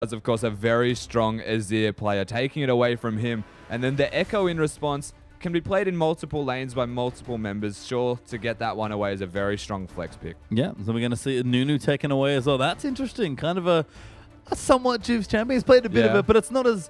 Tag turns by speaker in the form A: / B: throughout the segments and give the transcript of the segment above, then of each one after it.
A: is, of course, a very strong Azir player, taking it away from him. And then the Echo in response can be played in multiple lanes by multiple members. Sure, to get that one away is a very strong flex pick.
B: Yeah, so we're going to see Nunu taken away as well. That's interesting. Kind of a somewhat juice champion. He's played a bit of it, but it's not as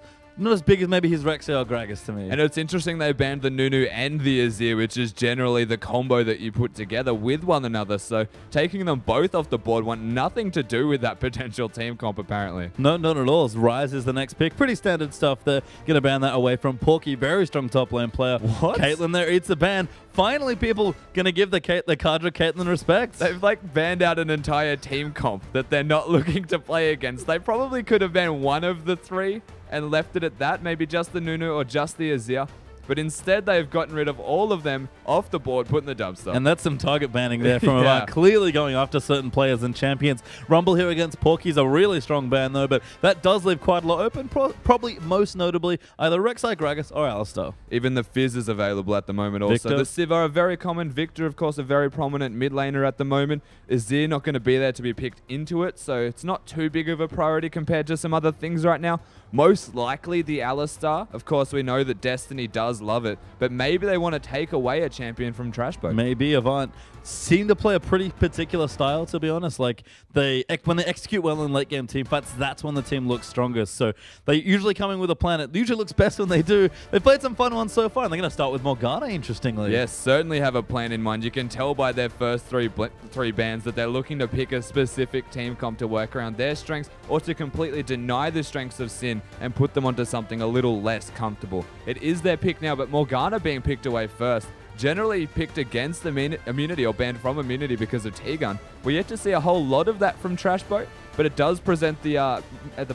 B: big as maybe his Rexy or Gragas to me.
A: And it's interesting they banned the Nunu and the Azir, which is generally the combo that you put together with one another. So taking them both off the board want nothing to do with that potential team comp, apparently.
B: No, not at all. Ryze is the next pick. Pretty standard stuff. They're going to ban that away from Porky. Very strong top lane player.
A: What?
B: Caitlyn there eats the ban. Finally, people going to give the Kadra Caitlyn respect.
A: They've like banned out an entire team comp that they're not looking to play against. They probably could have banned one of the three and left it at that, maybe just the Nunu or just the Azir. But instead, they've gotten rid of all of them off the board, putting the dumpster.
B: And that's some target banning there from Avant, clearly going after certain players and champions. Rumble here against Porky's a really strong ban, though, but that does leave quite a lot open, probably most notably either Rexy, Gragas, or Alistar.
A: Even the Fizz is available at the moment also.
B: Victor.
A: The Civ are a very common. Victor, of course, a very prominent mid laner at the moment. Azir not going to be there to be picked into it, so it's not too big of a priority compared to some other things right now. Most likely the Alistar. Of course, we know that Destiny does love it, but maybe they want to take away a champion from Trashboat.
B: Maybe Avant seem to play a pretty particular style, to be honest. Like when they execute well in late game team fights, that's when the team looks strongest. So they usually come in with a plan. It usually looks best when they do. They've played some fun ones so far, and they're going to start with Morgana, interestingly.
A: Yes, certainly have a plan in mind. You can tell by their first three bans that they're looking to pick a specific team comp to work around their strengths or to completely deny the strengths of Sin and put them onto something a little less comfortable. It is their pick now, but Morgana being picked away first, generally picked against immunity or banned from immunity because of T-Gun. We're yet to see a whole lot of that from Trashboat, but it does present the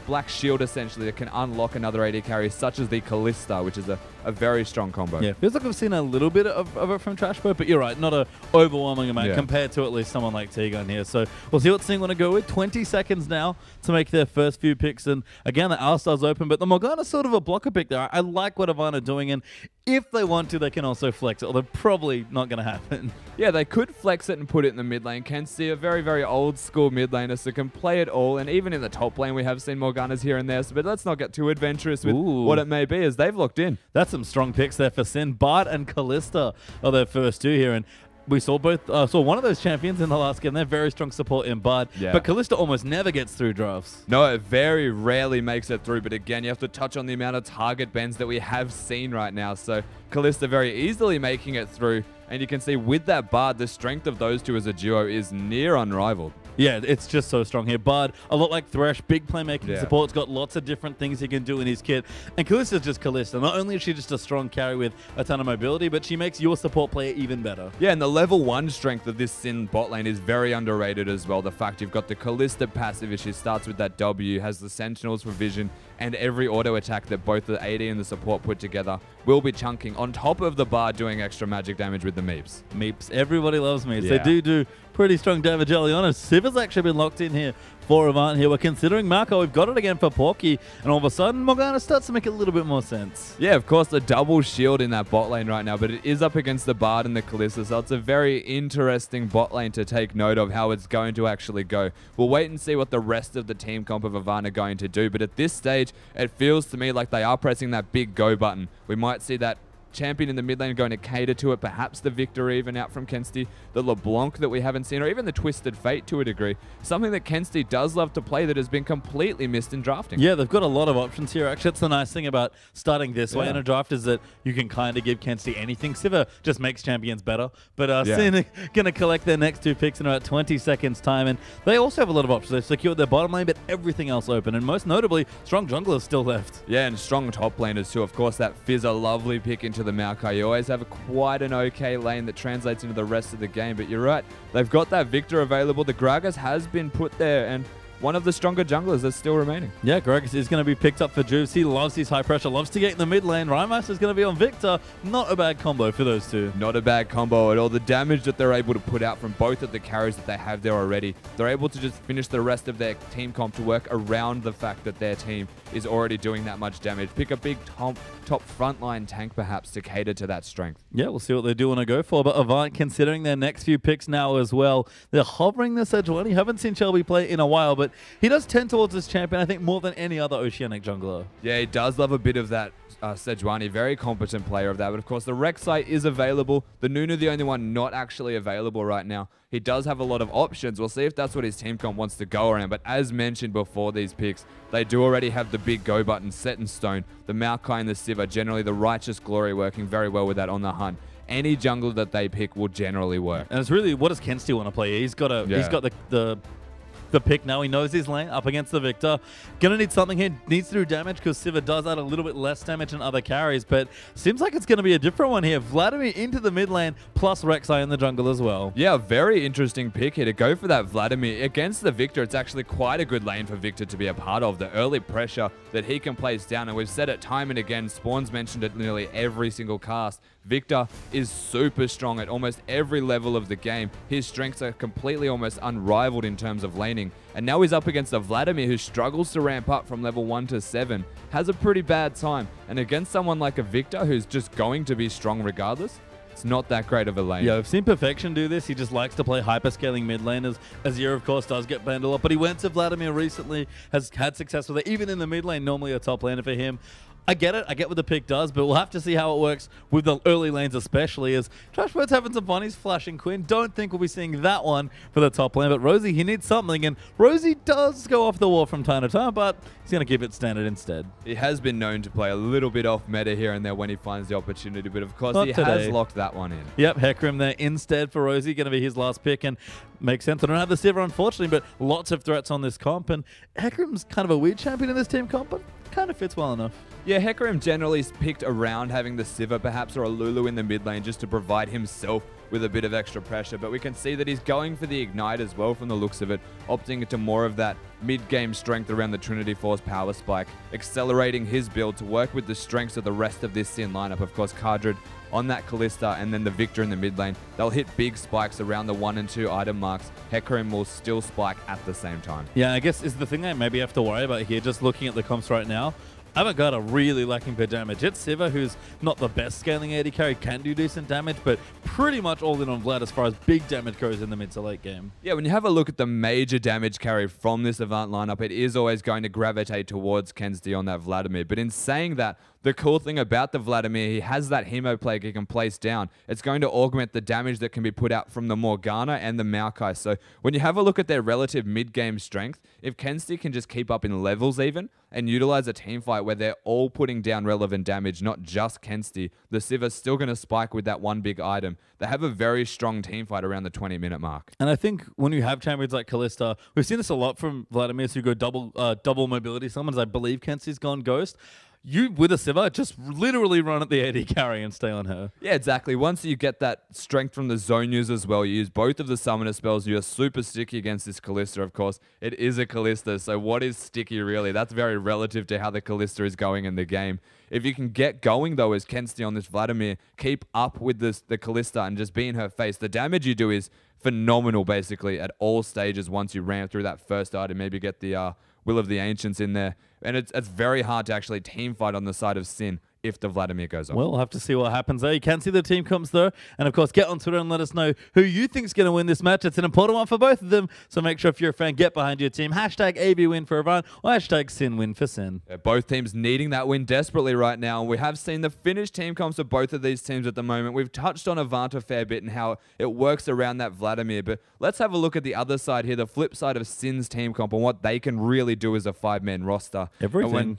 A: black shield essentially that can unlock another AD carry such as the Kalista, which is a very strong combo.
B: Yeah, feels like we've seen a little bit of it from Trashboat, but you're right, not an overwhelming amount compared to at least someone like T-Gun here. So we'll see what Sing want to go with. 20 seconds now to make their first few picks, and again, the Alistar's open, but the Morgana's sort of a blocker pick there. I like what Avant are doing, and if they want to, they can also flex it, although probably not going to happen.
A: Yeah, they could flex it and put it in the mid lane. Can see a very, very old school mid laner, so can play it all. And even in the top lane, we have seen Morganas here and there. So, but let's not get too adventurous with what it may be, as they've locked in.
B: That's some strong picks there for Sin. Bard and Kalista are their first two here. And we saw one of those champions in the last game. They're very strong support in Bard. Yeah. But Kalista almost never gets through drafts.
A: No, it very rarely makes it through. But again, you have to touch on the amount of target bans that we have seen right now. So Kalista very easily making it through. And you can see with that Bard, the strength of those two as a duo is near unrivaled.
B: Yeah, it's just so strong here. Bard, a lot like Thresh, big playmaking support. It's got lots of different things he can do in his kit. And Kalista's just Kalista. Not only is she just a strong carry with a ton of mobility, but she makes your support player even better.
A: Yeah, and the level 1 strength of this Sin bot lane is very underrated as well. The fact you've got the Kalista passive as she starts with that W, has the Sentinels for vision, and every auto attack that both the AD and the support put together will be chunking on top of the Bard doing extra magic damage with the Meeps.
B: Meeps. Everybody loves Meeps. Yeah. They do pretty strong damage early on. Civ has actually been locked in here for Avant here. We're considering Marco. We've got it again for Porky. And all of a sudden, Morgana starts to make a little bit more sense.
A: Yeah, of course, the double shield in that bot lane right now, but it is up against the Bard and the Kalista, so it's a very interesting bot lane to take note of how it's going to actually go. We'll wait and see what the rest of the team comp of Avant are going to do, but at this stage, it feels to me like they are pressing that big go button. We might see that champion in the mid lane going to cater to it, perhaps the Victor even out from Kensti, the LeBlanc that we haven't seen, or even the Twisted Fate to a degree. Something that Kensti does love to play that has been completely missed in drafting.
B: Yeah, they've got a lot of options here. Actually, that's the nice thing about starting this way in a draft is that you can kind of give Kensti anything. Sivir just makes champions better. But Sin going to collect their next two picks in about 20 seconds time, and they also have a lot of options. They've secured their bottom lane, but everything else open, and most notably, strong junglers still left.
A: Yeah, and strong top laners too. Of course, that Fizz a lovely pick into the Maokai. You always have quite an okay lane that translates into the rest of the game, but you're right. They've got that Victor available. The Gragas has been put there, and one of the stronger junglers that's still remaining.
B: Yeah, Gragas is going to be picked up for Juice. He loves his high pressure, loves to get in the mid lane. Rhymaster is going to be on Victor. Not a bad combo for those two.
A: Not a bad combo at all. The damage that they're able to put out from both of the carries that they have there already, they're able to just finish the rest of their team comp to work around the fact that their team is already doing that much damage. Pick a big top frontline tank perhaps to cater to that strength.
B: Yeah, we'll see what they do want to go for. But Avant considering their next few picks now as well. They're hovering this edge one. You haven't seen Shelby play in a while, but but he does tend towards this champion, I think, more than any other Oceanic jungler.
A: Yeah, he does love a bit of that Sejuani, very competent player of that. But of course, the Rek'Sai is available. The Nunu, the only one not actually available right now. He does have a lot of options. We'll see if that's what his team comp wants to go around. But as mentioned before these picks, they do already have the big go button set in stone. The Maokai and the Sivir, generally the Righteous Glory, working very well with that on the hunt. Any jungler that they pick will generally work.
B: And it's really, what does Kensti want to play? He's got the pick now. He knows his lane up against the Victor. Gonna need something here. Needs to do damage because Sivir does add a little bit less damage than other carries, but seems like it's going to be a different one here. Vladimir into the mid lane plus Rek'Sai in the jungle as well.
A: Yeah, very interesting pick here to go for that Vladimir. Against the Victor, it's actually quite a good lane for Victor to be a part of. The early pressure that he can place down, and we've said it time and again, Spawn's mentioned it nearly every single cast. Victor is super strong at almost every level of the game. His strengths are completely almost unrivaled in terms of laning. And now he's up against a Vladimir who struggles to ramp up from level 1 to 7. Has a pretty bad time. And against someone like a Victor who's just going to be strong regardless, it's not that great of a lane.
B: Yeah, I've seen Perfection do this. He just likes to play hyper-scaling mid laners. Azir, of course, does get banned a lot, but he went to Vladimir recently, has had success with it. Even in the mid lane, normally a top laner for him. I get it. I get what the pick does, but we'll have to see how it works with the early lanes especially, as Trashbird's having some fun. He's flashing Quinn. Don't think we'll be seeing that one for the top lane, but Rosie, he needs something, and Rosie does go off the wall from time to time, but he's going to keep it standard instead.
A: He has been known to play a little bit off meta here and there when he finds the opportunity, but of course
B: Not
A: he
B: today.
A: has locked that one in.
B: Yep, Hecarim there instead for Rosie, going to be his last pick, and makes sense. I don't have the Sivir, unfortunately, but lots of threats on this comp, and Hecarim's kind of a weird champion in this team comp, but kind of fits well enough.
A: Yeah, Hecarim generally is picked around having the Sivir perhaps or a Lulu in the mid lane just to provide himself with a bit of extra pressure, but we can see that he's going for the Ignite as well from the looks of it, opting into more of that mid-game strength around the Trinity Force power spike, accelerating his build to work with the strengths of the rest of this Sin lineup. Of course, Kardred on that Kalista and then the Victor in the mid lane. They'll hit big spikes around the 1 and 2 item marks. Hecarim will still spike at the same time.
B: Yeah, I guess is the thing I maybe have to worry about here, just looking at the comps right now. Avant Garde are really lacking per damage. It's Sivir, who's not the best scaling AD carry, can do decent damage, but pretty much all in on Vlad as far as big damage goes in the mid to late game.
A: Yeah, when you have a look at the major damage carry from this Avant lineup, it is always going to gravitate towards Kensti on that Vladimir. But in saying that, the cool thing about the Vladimir, he has that Hemo Plague he can place down. It's going to augment the damage that can be put out from the Morgana and the Maokai. So when you have a look at their relative mid-game strength, if Kensti can just keep up in levels even and utilize a team fight where they're all putting down relevant damage, not just Kensti, the Sivir's still going to spike with that one big item. They have a very strong team fight around the 20-minute mark.
B: And I think when you have champions like Kalista, we've seen this a lot from Vladimirs who go double mobility summons. I believe Kensti's gone Ghost. You, with a Sivir, just literally run at the AD carry and stay on her.
A: Yeah, exactly. Once you get that strength from the zone use as well, you use both of the summoner spells. You're super sticky against this Kalista, of course. It is a Kalista, so what is sticky really? That's very relative to how the Kalista is going in the game. If you can get going, though, as Kensti on this Vladimir, keep up with the Kalista and just be in her face. The damage you do is phenomenal, basically, at all stages once you ram through that first item. Maybe get the Will of the Ancients in there. And it's very hard to actually team fight on the side of Sin if the Vladimir goes off.
B: Well, we'll have to see what happens there. You can see the team comps though. And of course, get on Twitter and let us know who you think is going to win this match. It's an important one for both of them. So make sure if you're a fan, get behind your team. Hashtag AB win for Avant or hashtag Sin win for Sin.
A: Yeah, both teams needing that win desperately right now. We have seen the finished team comps of both of these teams at the moment. We've touched on Avant a fair bit and how it works around that Vladimir. But let's have a look at the other side here, the flip side of Sin's team comp and what they can really do as a 5-man roster.
B: Everything.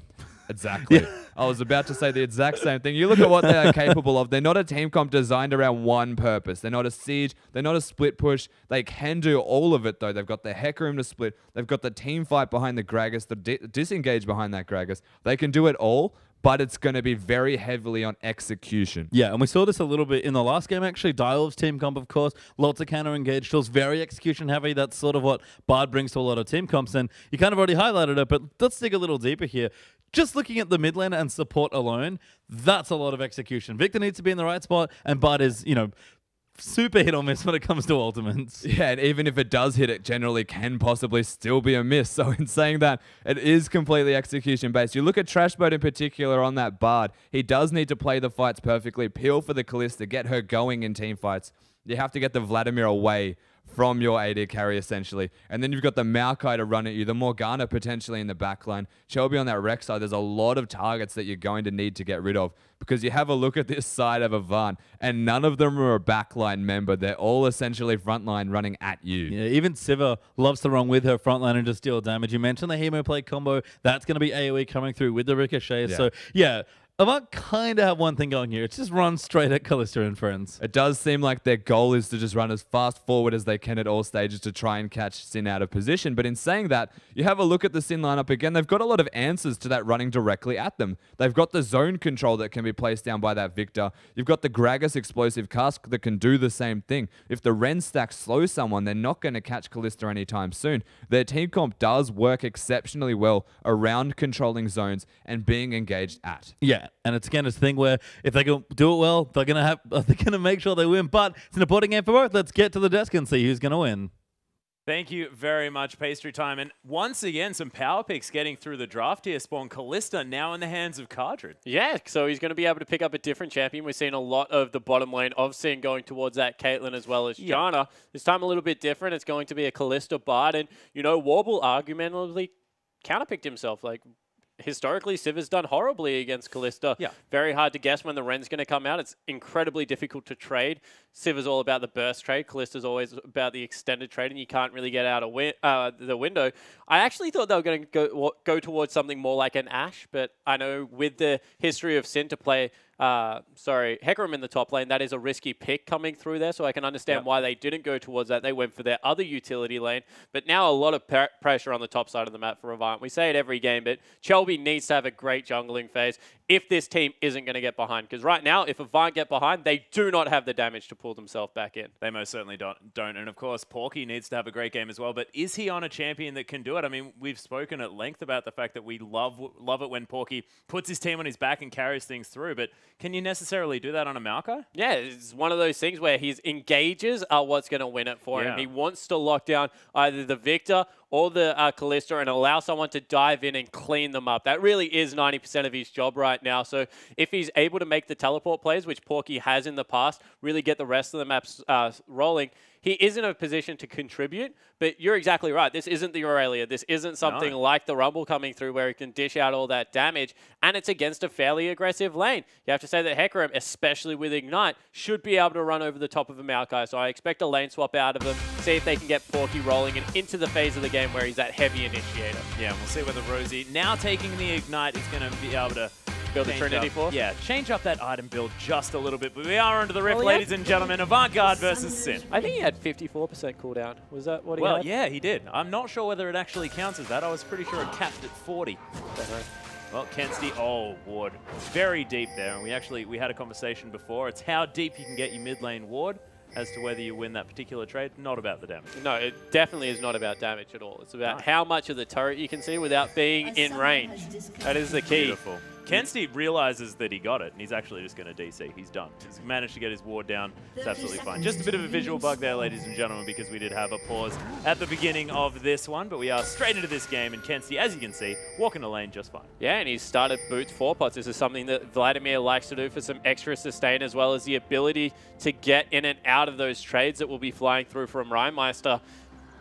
A: Exactly. Yeah. I was about to say the exact same thing. You look at what they are capable of. They're not a team comp designed around one purpose. They're not a siege. They're not a split push. They can do all of it, though. They've got the Hecarim to split. They've got the team fight behind the Gragas, the disengage behind that Gragas. They can do it all, but it's going to be very heavily on execution.
B: Yeah, and we saw this a little bit in the last game, actually. Dial's team comp, of course. Lots of counter-engaged tools, very execution-heavy. That's sort of what Bard brings to a lot of team comps, and you kind of already highlighted it, but let's dig a little deeper here. Just looking at the mid lane and support alone, that's a lot of execution. Victor needs to be in the right spot, and Bard is, super hit or miss when it comes to ultimates.
A: Yeah, and even if it does hit, it generally can possibly still be a miss. So in saying that, it is completely execution-based. You look at Trashbird in particular on that Bard. He does need to play the fights perfectly, peel for the Kalista, get her going in team fights. You have to get the Vladimir away from your AD carry, essentially. And then you've got the Maokai to run at you, the Morgana potentially in the backline. Shelby on that Rex side, there's a lot of targets that you're going to need to get rid of, because you have a look at this side of Avant, and none of them are a backline member. They're all essentially frontline running at you.
B: Yeah, even Siva loves to run with her frontline and just deal damage. You mentioned the Hemo play combo. That's going to be AoE coming through with the Ricochet.
A: Yeah.
B: So, yeah, Avant kind of have one thing going here. It's just run straight at Kalista and friends.
A: It does seem like their goal is to just run as fast forward as they can at all stages to try and catch Sin out of position. But in saying that, you have a look at the Sin lineup again. They've got a lot of answers to that running directly at them. They've got the zone control that can be placed down by that Victor. You've got the Gragas explosive cask that can do the same thing. If the Ren stack slows someone, they're not going to catch Kalista anytime soon. Their team comp does work exceptionally well around controlling zones and being engaged at.
B: Yeah, and it's again a thing where if they can do it well, they're gonna make sure they win. But it's an important game for both. Let's get to the desk and see who's gonna win.
C: Thank you very much, Pastry Time. And once again, some power picks getting through the draft here. Spawn Kalista now in the hands of Cardred.
D: Yeah, so he's going to be able to pick up a different champion. We've seen a lot of the bottom lane of Sin going towards that Caitlyn as well as Janna. This time a little bit different. It's going to be a Kalista Bard. And, you know, Warble argumentatively counterpicked himself. Like, historically, Civ has done horribly against Kalista.
C: Yeah.
D: Very hard to guess when the Ren's going to come out. It's incredibly difficult to trade. Civ is all about the burst trade. Kalista's always about the extended trade, and you can't really get out of the window. I actually thought they were going to go towards something more like an Ashe, but I know with the history of Sin to play Hecarim in the top lane, that is a risky pick coming through there, so I can understand why they didn't go towards that. They went for their other utility lane, but now a lot of pressure on the top side of the map for Avant. We say it every game, but Chelby needs to have a great jungling phase if this team isn't going to get behind, because right now, if Avant get behind, they do not have the damage to pull themselves back in.
C: They most certainly don't. And of course, Porky needs to have a great game as well, but is he on a champion that can do it? I mean, we've spoken at length about the fact that we love it when Porky puts his team on his back and carries things through, but can you necessarily do that on a Maokai?
D: Yeah, it's one of those things where his engages are what's going to win it for him. He wants to lock down either the Victor or the Kalista and allow someone to dive in and clean them up. That really is 90% of his job right now. So if he's able to make the teleport plays, which Porky has in the past, really get the rest of the maps rolling, he is in a position to contribute, but you're exactly right. This isn't the Aurelia. This isn't something like the Rumble coming through where he can dish out all that damage, and it's against a fairly aggressive lane. You have to say that Hecarim, especially with Ignite, should be able to run over the top of a Maokai, so I expect a lane swap out of him, see if they can get Porky rolling and into the phase of the game where he's that heavy initiator.
C: Yeah, we'll see whether Rosie, now taking the Ignite, is going to be able to
D: build the Trinity Force?
C: Yeah, change up that item build just a little bit. But we are under the rift, ladies and gentlemen. Avant Garde versus Sin.
D: I think he had 54% cooldown. Was that what he had?
C: Well, yeah, he did. I'm not sure whether it actually counts as that. I was pretty sure it capped at 40. Well, Kensti, ward. Very deep there. And we had a conversation before. It's how deep you can get your mid lane ward as to whether you win that particular trade, not about the damage.
D: No, it definitely is not about damage at all. It's about how much of the turret you can see without being in range. That is the key.
C: Beautiful. Kensti realizes that he got it, and he's actually just going to DC. He's done. He's managed to get his ward down. It's absolutely fine. Just a bit of a visual bug there, ladies and gentlemen, because we did have a pause at the beginning of this one, but we are straight into this game, and Kensti, as you can see, walking the lane just fine.
D: Yeah, and he's started boots 4 pots. This is something that Vladimir likes to do for some extra sustain, as well as the ability to get in and out of those trades that will be flying through from Rheinmeister.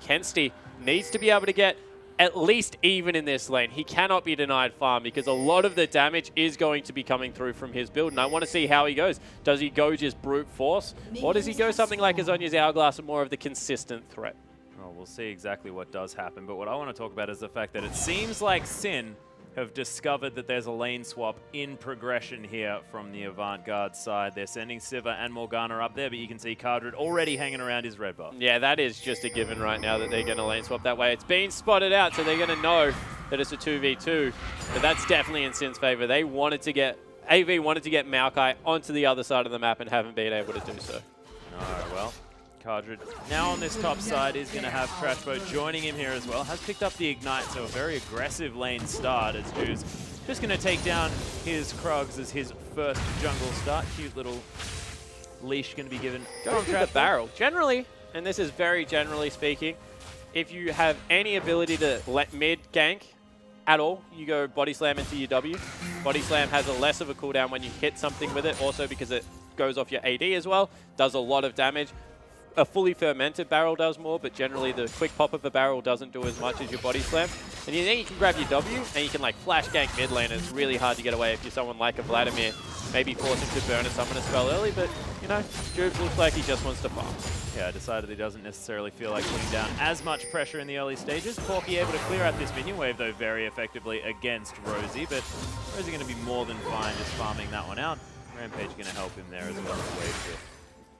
D: Kensti needs to be able to get at least even in this lane. He cannot be denied farm because a lot of the damage is going to be coming through from his build, and I want to see how he goes. Does he go just brute force, or does he go something like Azonia's Hourglass and more of the consistent threat?
C: Well, we'll see exactly what does happen, but what I want to talk about is the fact that it seems like Sin have discovered that there's a lane swap in progression here from the Avant Garde side. They're sending Siva and Morgana up there, but you can see Cardred already hanging around his red buff.
D: Yeah, that is just a given right now that they're going to lane swap that way. It's been spotted out, so they're going to know that it's a 2v2, but that's definitely in Sin's favor. They wanted to get, AV wanted to get Maokai onto the other side of the map and haven't been able to do so.
C: No, well, Cardred now on this top side is going to have Trashbow joining him here as well. Has picked up the Ignite, so a very aggressive lane start as Juice just going to take down his Krugs as his first jungle start. Cute little leash going to be given
D: from the barrel. Generally, and this is very generally speaking, if you have any ability to let mid gank at all, you go body slam into your W. Body slam has a less of a cooldown when you hit something with it, also because it goes off your AD as well, does a lot of damage. a fully fermented barrel does more, but generally the quick pop of a barrel doesn't do as much as your body slam. And then you can grab your W, and you can like flash gank mid lane, and it's really hard to get away if you're someone like a Vladimir. Maybe force him to burn a summoner spell early, but, you know, Jubes looks like he just wants to farm.
C: Yeah, decided he doesn't necessarily feel like putting down as much pressure in the early stages. Porky able to clear out this minion wave, though, very effectively against Rosie, but Rosie going to be more than fine just farming that one out. Rampage going to help him there as well as wave shift.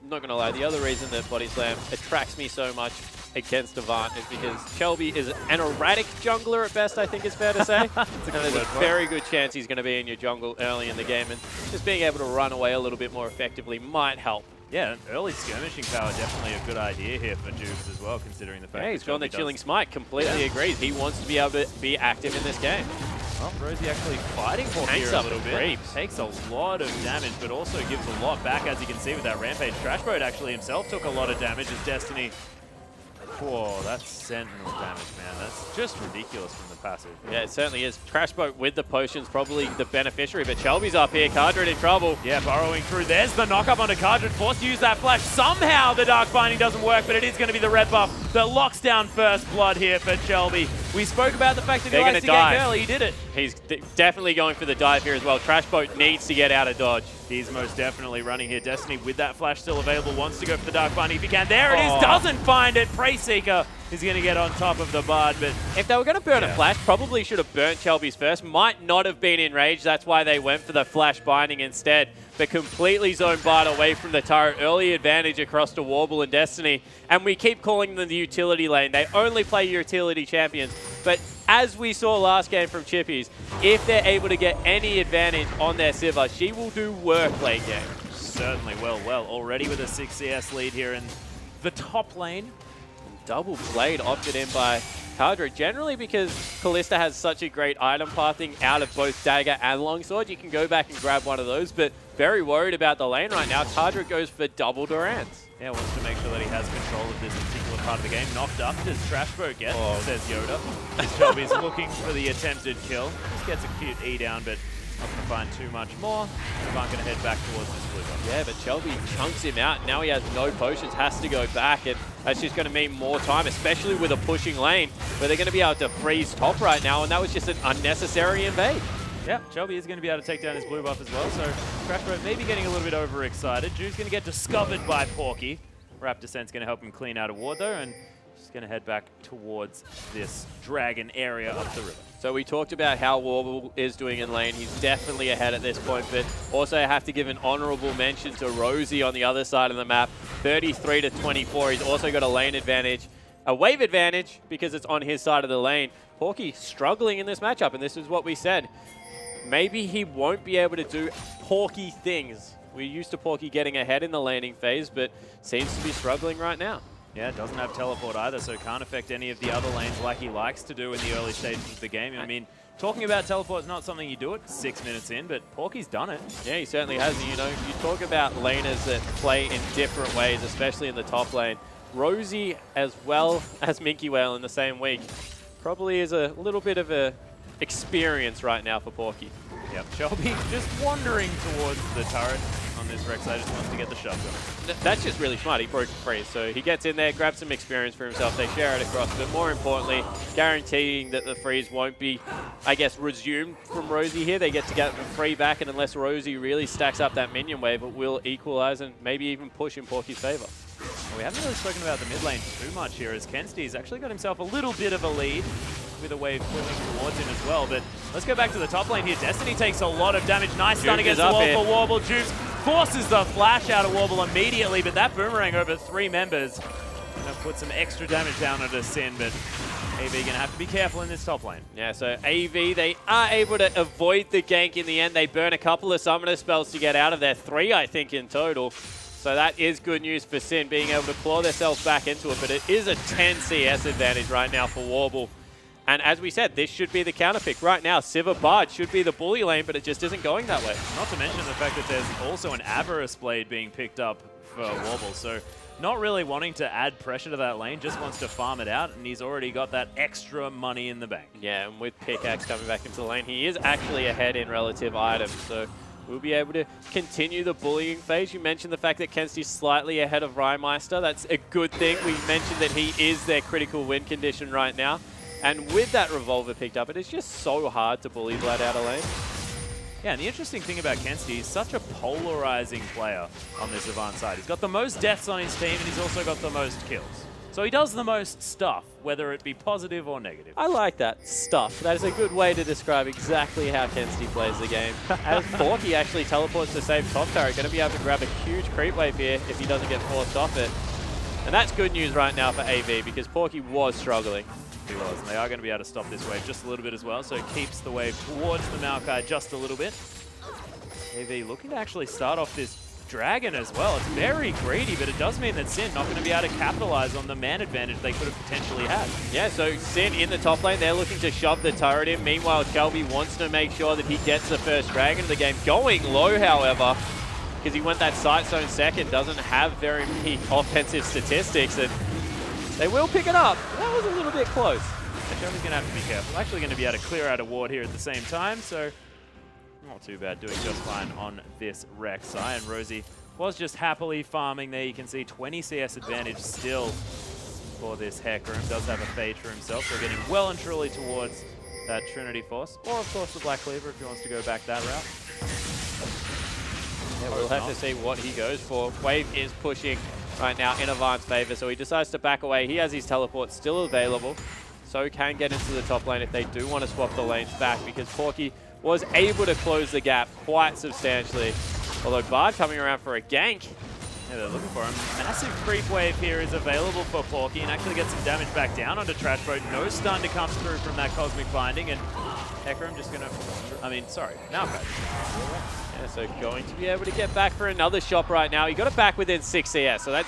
D: I'm not going to lie, the other reason that Body Slam attracts me so much against Avant is because Shelby is an erratic jungler at best, I think it's fair to say. And there's a very good chance he's going to be in your jungle early in the game, and just being able to run away a little bit more effectively might help.
C: Yeah, early skirmishing power definitely a good idea here for Jubes as well, considering the fact that
D: he's gone the Chilling Smite, completely
C: Yeah.
D: agrees. He wants to be able to be active in this game.
C: Well, Rosie actually fighting for here a little bit. Takes a lot of damage, but also gives a lot back, as you can see with that Rampage. Trashboat actually himself took a lot of damage as Destiny. Whoa, that's Sentinel damage, man. That's just ridiculous from the passive.
D: Yeah, it certainly is. Trashboat with the potions, probably the beneficiary, but Shelby's up here. Cardred in trouble.
C: Yeah, burrowing through. There's the knock-up onto Cardred. Forced to use that flash. Somehow the Dark Binding doesn't work, but it is going to be the red buff that locks down first blood here for Shelby. We spoke about the fact that he likes to gank early. He did it.
D: He's definitely going for the dive here as well. Trashboat needs to get out of dodge.
C: He's most definitely running here. Destiny with that flash still available, wants to go for the Dark Binding if he can. There it is, doesn't find it. Prey Seeker is going to get on top of the Bard, but
D: if they were going to burn a flash, probably should have burnt Shelby's first. Might not have been enraged. That's why they went for the flash binding instead. But completely zoned Bard away from the turret. Early advantage across to Warble and Destiny. And we keep calling them the utility lane. They only play utility champions. But as we saw last game from Chippies, if they're able to get any advantage on their Sivir, she will do work late game.
C: Certainly, well, already with a 6 CS lead here in the top lane.
D: Double Blade opted in by Cardred, generally because Kalista has such a great item pathing out of both Dagger and Longsword. You can go back and grab one of those, but very worried about the lane right now. Cardred goes for double Durance.
C: Yeah, wants to make sure that he has control of this particular part of the game. Knocked up, does Trashboat get, says Yoda. Shelby's looking for the attempted kill. Just gets a cute E down, but not going to find too much more. Avant going to head back towards this blue buff.
D: Yeah, but Shelby chunks him out. Now he has no potions, has to go back, and that's just going to mean more time, especially with a pushing lane, where they're going to be able to freeze top right now, and that was just an unnecessary invade.
C: Yeah, Shelby is going to be able to take down his blue buff as well, so Trashboat may be getting a little bit overexcited. Jude's going to get discovered by Porky. Raptor Descent's going to help him clean out a ward though, and just going to head back towards this dragon area up the river.
D: So we talked about how Warble is doing in lane. He's definitely ahead at this point, but also I have to give an honorable mention to Rosie on the other side of the map. 33 to 24. He's also got a lane advantage, a wave advantage because it's on his side of the lane. Porky struggling in this matchup, and this is what we said. Maybe he won't be able to do Porky things. We're used to Porky getting ahead in the laning phase, but seems to be struggling right now.
C: Yeah, doesn't have teleport either, so can't affect any of the other lanes like he likes to do in the early stages of the game. I mean, talking about teleport is not something you do it 6 minutes in, but Porky's done it.
D: Yeah, he certainly has. You know, you talk about laners that play in different ways, especially in the top lane. Rosie, as well as Minky Whale in the same week, probably is a little bit of a experience right now for Porky.
C: Yep, Shelby just wandering towards the turret on this Rek'Sai, just wants to get the shove.
D: That's just really smart. He broke the freeze. So he gets in there, grabs some experience for himself. They share it across, but more importantly, guaranteeing that the freeze won't be, I guess, resumed from Rosie here. They get to get the free back, and unless Rosie really stacks up that minion wave, it will equalize and maybe even push in Porky's favor.
C: Well, we haven't really spoken about the mid lane too much here, as Kensty's actually got himself a little bit of a lead with a wave pulling towards him as well. But let's go back to the top lane here. Destiny takes a lot of damage. Nice stun against the wall for Warble. Jukes forces the flash out of Warble immediately, but that boomerang over 3 members gonna put some extra damage down onto Sin, but AV gonna have to be careful in this top lane.
D: Yeah, so AV, they are able to avoid the gank in the end. They burn a couple of summoner spells to get out of there. 3, I think, in total. So that is good news for Sin, being able to claw themselves back into it, but it is a 10 CS advantage right now for Warble. And as we said, this should be the counter pick. Right now, Sivir Bard should be the bully lane, but it just isn't going that way.
C: Not to mention the fact that there's also an Avarice Blade being picked up for Warble, so not really wanting to add pressure to that lane, just wants to farm it out, and he's already got that extra money in the bank.
D: Yeah, and with Pickaxe coming back into the lane, he is actually ahead in relative items, so will be able to continue the bullying phase. You mentioned the fact that Kensty's slightly ahead of Rymeister. That's a good thing. We mentioned that he is their critical win condition right now. And with that revolver picked up, it is just so hard to bully Vlad out of lane.
C: Yeah, and the interesting thing about Kensty, he's such a polarizing player on this Avant side. He's got the most deaths on his team, and he's also got the most kills. So he does the most stuff, whether it be positive or negative.
D: I like that, stuff. That is a good way to describe exactly how Kensty plays the game. As Porky actually teleports to save top turret, going to be able to grab a huge creep wave here if he doesn't get forced off it. And that's good news right now for AV, because Porky was struggling.
C: He was, and they are going to be able to stop this wave just a little bit as well, so it keeps the wave towards the Maokai just a little bit. AV looking to actually start off this Dragon as well. It's very greedy, but it does mean that Sin not going to be able to capitalize on the man advantage they could have potentially had.
D: Yeah, so Sin in the top lane, they're looking to shove the turret in. Meanwhile, Shelby wants to make sure that he gets the first Dragon of the game. Going low, however, because he went that sight zone second, doesn't have very many offensive statistics, and they will pick it up. That was a little bit close.
C: Shelby's going to have to be careful. Actually going to be able to clear out a ward here at the same time, so not too bad, doing just fine on this Rek'Sai. And Rosie was just happily farming there. You can see 20 CS advantage still for this Hecarim. Does have a Phage for himself, so getting well and truly towards that Trinity Force. Or, of course, the Black Cleaver if he wants to go back that route.
D: Yeah, we'll have to see what he goes for. Wave is pushing right now in Avant's favor, so he decides to back away. He has his teleport still available, so can get into the top lane if they do want to swap the lanes back, because Porky was able to close the gap quite substantially. Although Bard coming around for a gank.
C: Yeah, they're looking for him. Massive creep wave here is available for Porky, and actually gets some damage back down onto Trash Boat. No stun to come through from that Cosmic Binding, and Hecarim just gonna, Maokai.
D: Yeah, so going to be able to get back for another shot right now. He got it back within 6 CS, so that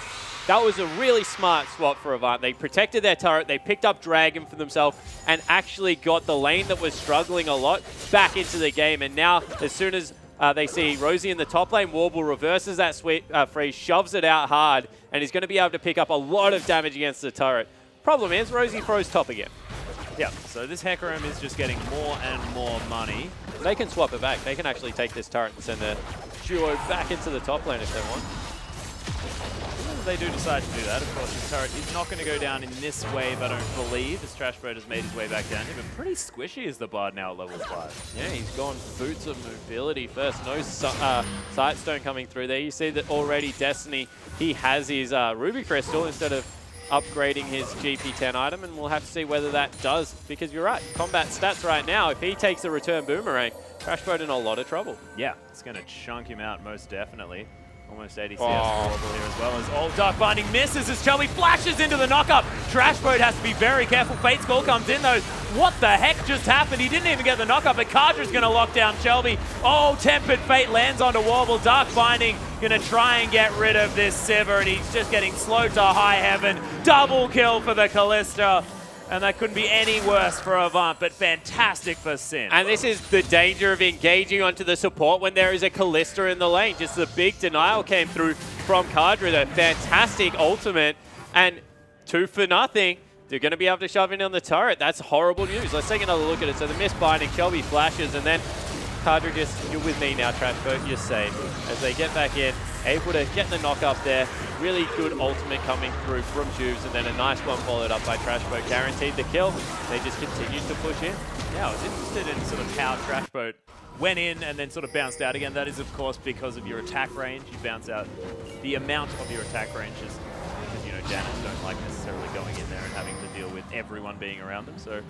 D: was a really smart swap for Avant. They protected their turret, they picked up Dragon for themselves, and actually got the lane that was struggling a lot back into the game. And now, as soon as they see Rosie in the top lane, Warble reverses that sweet freeze, shoves it out hard, and he's going to be able to pick up a lot of damage against the turret. Problem is, Rosie throws top again.
C: Yeah, so this Hecarim is just getting more and more money.
D: They can swap it back. They can actually take this turret and send a duo back into the top lane if they want.
C: They do decide to do that. Of course, his turret is not going to go down in this wave, I don't believe, as Trash Boat has made his way back down here. But pretty squishy is the Bard now at level 5.
D: Yeah, he's gone boots of mobility first. No Sightstone coming through there. You see that already Destiny, he has his Ruby Crystal instead of upgrading his GP10 item, and we'll have to see whether that does, because you're right, combat stats right now, if he takes the return boomerang, Trash Boat in a lot of trouble.
C: Yeah, it's going to chunk him out most definitely. Almost 80 CS horrible here, as well as all Dark Binding misses as Shelby flashes into the knockup. Trash Boat has to be very careful. Fate's Call comes in though. What the heck just happened? He didn't even get the knockup, but Kardra's going to lock down Shelby. Oh, Tempered Fate lands onto Warble. Dark Binding going to try and get rid of this Sivir, and he's just getting slowed to high heaven. Double kill for the Kalista. And that couldn't be any worse for Avant, but fantastic for Sin.
D: And this is the danger of engaging onto the support when there is a Kalista in the lane. Just the big denial came through from Kardra, the fantastic ultimate, and 2 for nothing. They're going to be able to shove in on the turret. That's horrible news. Let's take another look at it. So the misbinding, Shelby flashes, and then Kardra just, you're with me now, Trash Boat, you're safe. As they get back in, able to get the knock up there. Really good ultimate coming through from Juves, and then a nice one followed up by Trash Boat. Guaranteed the kill. They just continued to push in.
C: Yeah, I was interested in sort of how Trash Boat went in and then sort of bounced out again. That is, of course, because of your attack range. You bounce out the amount of your attack range is because, you know, Janets don't like necessarily going in there and having to deal with everyone being around them. So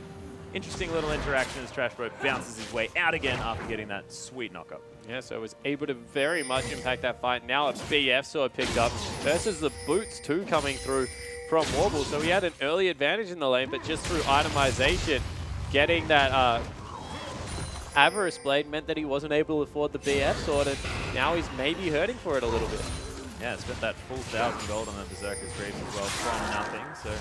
C: interesting little interaction as Trash Boat bounces his way out again after getting that sweet knockup.
D: Yeah, so was able to very much impact that fight. Now a BF sword picked up versus the boots too coming through from Warble. So he had an early advantage in the lane, but just through itemization, getting that Avarice Blade meant that he wasn't able to afford the BF sword, and now he's maybe hurting for it a little bit.
C: Yeah, spent that full 1,000 gold on the Berserker's Greaves as well from nothing, so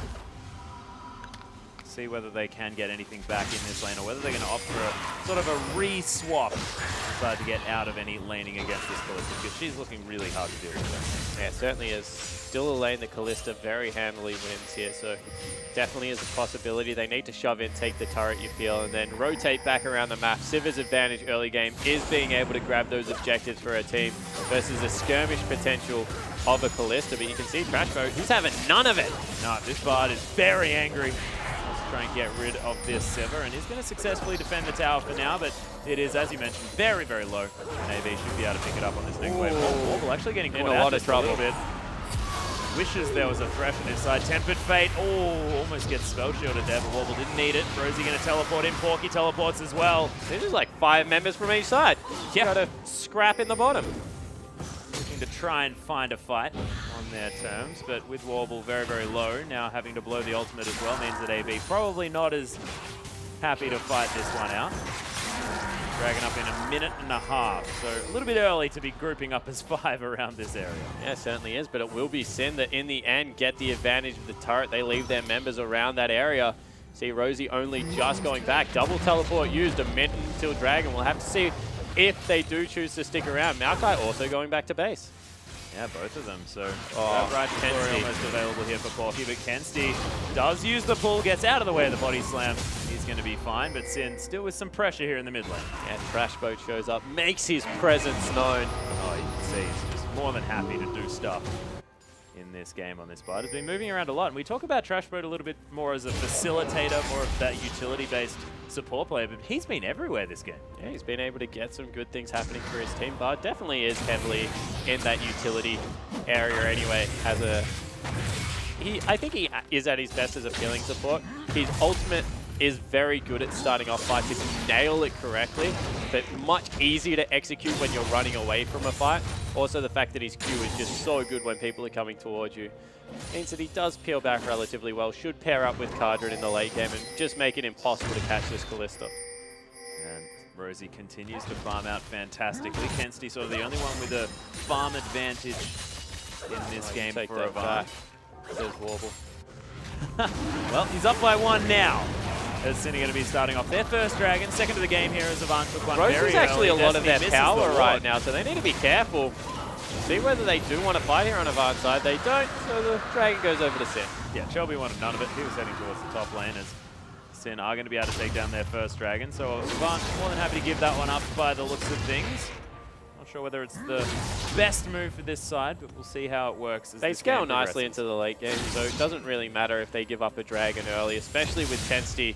C: see whether they can get anything back in this lane or whether they're going to opt for a sort of a re-swap to get out of any laning against this Kalista, because she's looking really hard to deal with.
D: Yeah, it certainly is. Still a lane that Kalista very handily wins here, so definitely is a possibility. They need to shove in, take the turret, you feel, and then rotate back around the map. Sivir's advantage early game is being able to grab those objectives for her team versus the skirmish potential of a Kalista, but you can see Trashboat, he's having none of it.
C: No, this Bard is very angry. Let's try and get rid of this Sivir, and he's going to successfully defend the tower for now, but it is, as you mentioned, very, very low. And AV should be able to pick it up on this next wave. Warble actually getting caught
D: in a
C: out
D: lot of trouble.
C: a little bit. Wishes there was a thresh on his side. Tempered Fate, almost gets spell shielded there, but Warble didn't need it. Rosie going to teleport in. Porky teleports as well.
D: This is like 5 members from each side.
C: Yeah.
D: Got to scrap in the bottom.
C: Looking to try and find a fight on their terms, but with Warble very, very low, now having to blow the ultimate as well means that AB probably not as happy to fight this one out. Dragon up in a minute and a half, so a little bit early to be grouping up as 5 around this area.
D: Yeah, it certainly is, but it will be Sin that in the end get the advantage of the turret. They leave their members around that area. See Rosie only just going back. Double teleport used, a minute until Dragon. We'll have to see if they do choose to stick around. Maokai also going back to base.
C: Yeah, both of them. So
D: right,
C: Kensti almost available here for Porky, but Kensti does use the pull, gets out of the way of the body slam. He's going to be fine, but Sin still with some pressure here in the mid lane.
D: Yeah, Trashboat shows up, makes his presence known.
C: Oh, you can see he's just more than happy to do stuff in this game on this Bard. Has been moving around a lot, and we talk about Trashboat a little bit more as a facilitator, more of that utility-based support player, but he's been everywhere this game.
D: Yeah, he's been able to get some good things happening for his team. Bard definitely is heavily in that utility area anyway. I think he is at his best as a peeling support. His ultimate is very good at starting off fights if you nail it correctly, but much easier to execute when you're running away from a fight. Also, the fact that his Q is just so good when people are coming towards you means that he does peel back relatively well. Should pair up with Cardred in the late game and just make it impossible to catch this Kalista.
C: And Rosie continues to farm out fantastically. Kensti sort of the only one with a farm advantage in this game for Avant.
D: There's Warble.
C: Well, he's up by 1 now. As Sin are going to be starting off their first Dragon. Second of the game here as Avant took one
D: Rosie's
C: very
D: actually
C: early.
D: a lot of their
C: Destiny
D: power
C: misses
D: right now, so they need to be careful. See whether they do want to fight here on Avant's side. They don't, so the Dragon goes over to Sin.
C: Yeah, Shelby wanted none of it. He was heading towards the top lane as Sin are going to be able to take down their first Dragon. So Avant more than happy to give that one up by the looks of things. Not sure whether it's the best move for this side, but we'll see how it works. As
D: they
C: this
D: scale
C: game
D: nicely
C: progresses.
D: into the late game, so it doesn't really matter if they give up a Dragon early, especially with Kensti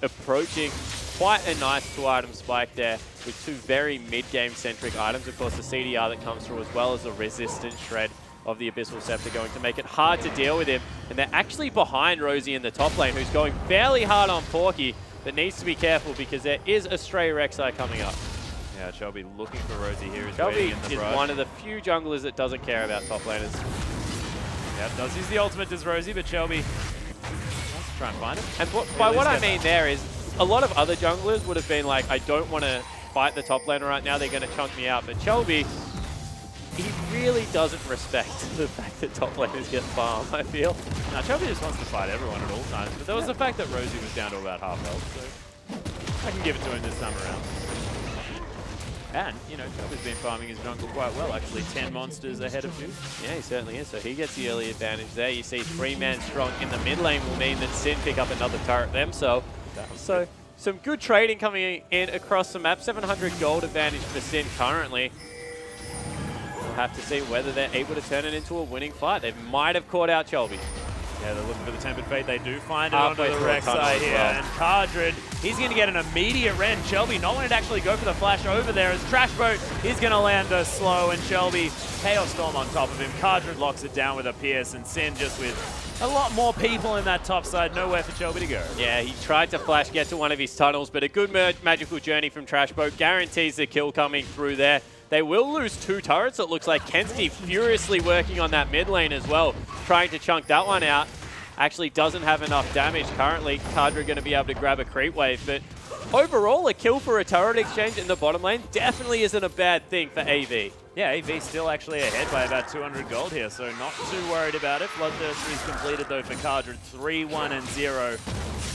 D: approaching quite a nice 2-item spike there with 2 very mid-game centric items. Of course, the CDR that comes through as well as the resistant shred of the Abyssal Scepter going to make it hard to deal with him. And they're actually behind Rosie in the top lane, who's going fairly hard on Porky, but needs to be careful because there is a Stray Rek'Sai coming up.
C: Yeah, Shelby looking for Rosie here.
D: Shelby is one of the few junglers that doesn't care about top laners.
C: Yeah, does use the ultimate, does Rosie, but Shelby wants to try and find him.
D: And by what I mean there is, a lot of other junglers would have been like, I don't want to fight the top laner right now, they're going to chunk me out. But Shelby, he really doesn't respect the fact that top laners get farm, I feel.
C: Now, Shelby just wants to fight everyone at all times, but there was the fact that Rosie was down to about half health, so I can give it to him this time around. And, you know, Shelby's been farming his jungle quite well, actually 10 monsters ahead of Juice.
D: Yeah, he certainly is, so he gets the early advantage there. You see 3-man strong in the mid lane will mean that Sin pick up another turret themselves. So some good trading coming in across the map. 700 gold advantage for Sin currently. We'll have to see whether they're able to turn it into a winning fight. They might have caught out Shelby.
C: Yeah, they're looking for the Tempered Fate. They do find it
D: Halfway
C: onto the
D: through a tunnel
C: Rek'Sai
D: as
C: here.
D: well.
C: And Cardred, he's going to get an immediate rend. Shelby not wanting to actually go for the flash over there as Trashboat is going to land a slow, and Shelby, Chaos Storm on top of him. Cardred locks it down with a Pierce, and Sin just with a lot more people in that top side. Nowhere for Shelby to go.
D: Yeah, he tried to flash get to one of his tunnels, but a good magical journey from Trashboat guarantees the kill coming through there. They will lose 2 turrets, it looks like. Kensti furiously working on that mid lane as well, trying to chunk that one out. Actually doesn't have enough damage currently. Cardred going to be able to grab a creep wave, but overall, a kill for a turret exchange in the bottom lane definitely isn't a bad thing for AV.
C: Yeah, AV still actually ahead by about 200 gold here, so not too worried about it. Bloodthirster is completed though for Cardred, 3-1-0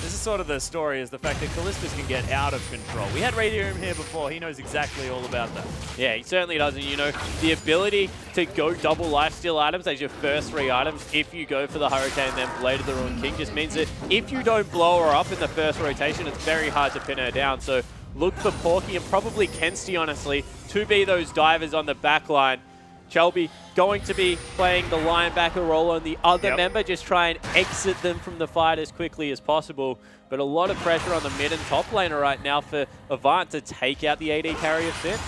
C: This is sort of the story, is the fact that Callistus can get out of control. We had Radium here before. He knows exactly all about that.
D: Yeah, he certainly does. And, you know, the ability to go double lifesteal items as your first 3 items if you go for the Hurricane then Blade of the Ruined King just means that if you don't blow her up in the first rotation, it's very hard to pin her down. So look for Porky and probably Kensti, honestly, to be those divers on the back line. Shelby going to be playing the linebacker role on the other member, just try and exit them from the fight as quickly as possible. But a lot of pressure on the mid and top laner right now for Avant to take out the AD carry of Sin.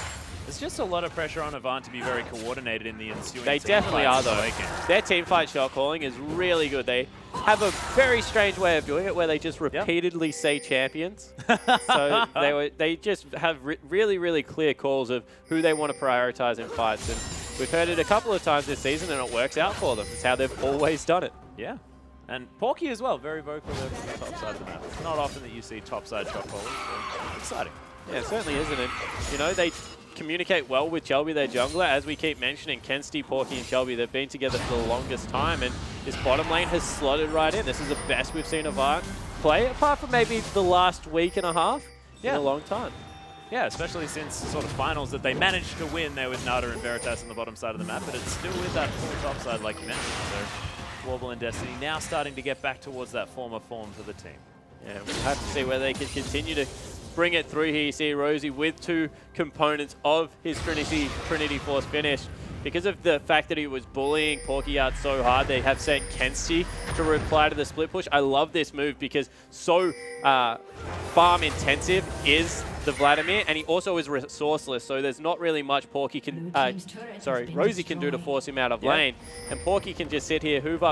C: There's just a lot of pressure on Avant to be very coordinated in the ensuing
D: They definitely are, though. Their teamfight shot calling is really good. They have a very strange way of doing it where they just repeatedly say champions. So they just have really, really clear calls of who they want to prioritize in fights. And we've heard it a couple of times this season, and it works out for them. It's how they've always done it.
C: Yeah. And Porky as well, very vocal there from the top side of the map. It's not often that you see top side shot callers, so exciting.
D: Yeah, it certainly isn't it? You know, they communicate well with Shelby, their jungler. As we keep mentioning, Kensti, Porky, and Shelby, they've been together for the longest time, and this bottom lane has slotted right in. This is the best we've seen Avant play, apart from maybe the last week and a half in a long time.
C: Yeah, especially since sort of finals that they managed to win there with Nada and Veritas on the bottom side of the map, but it's still with that full top side like you mentioned. So Warble and Destiny now starting to get back towards that former form for the team.
D: Yeah, we'll have to see whether they can continue to bring it through here. You see Rosie with 2 components of his Trinity Force finish. Because of the fact that he was bullying Porky out so hard, they have sent Kensti to reply to the split push. I love this move because so farm intensive is the Vladimir, and he also is resourceless, so there's not really much Porky can, Rosie can do to force him out of lane. And Porky can just sit here, hoover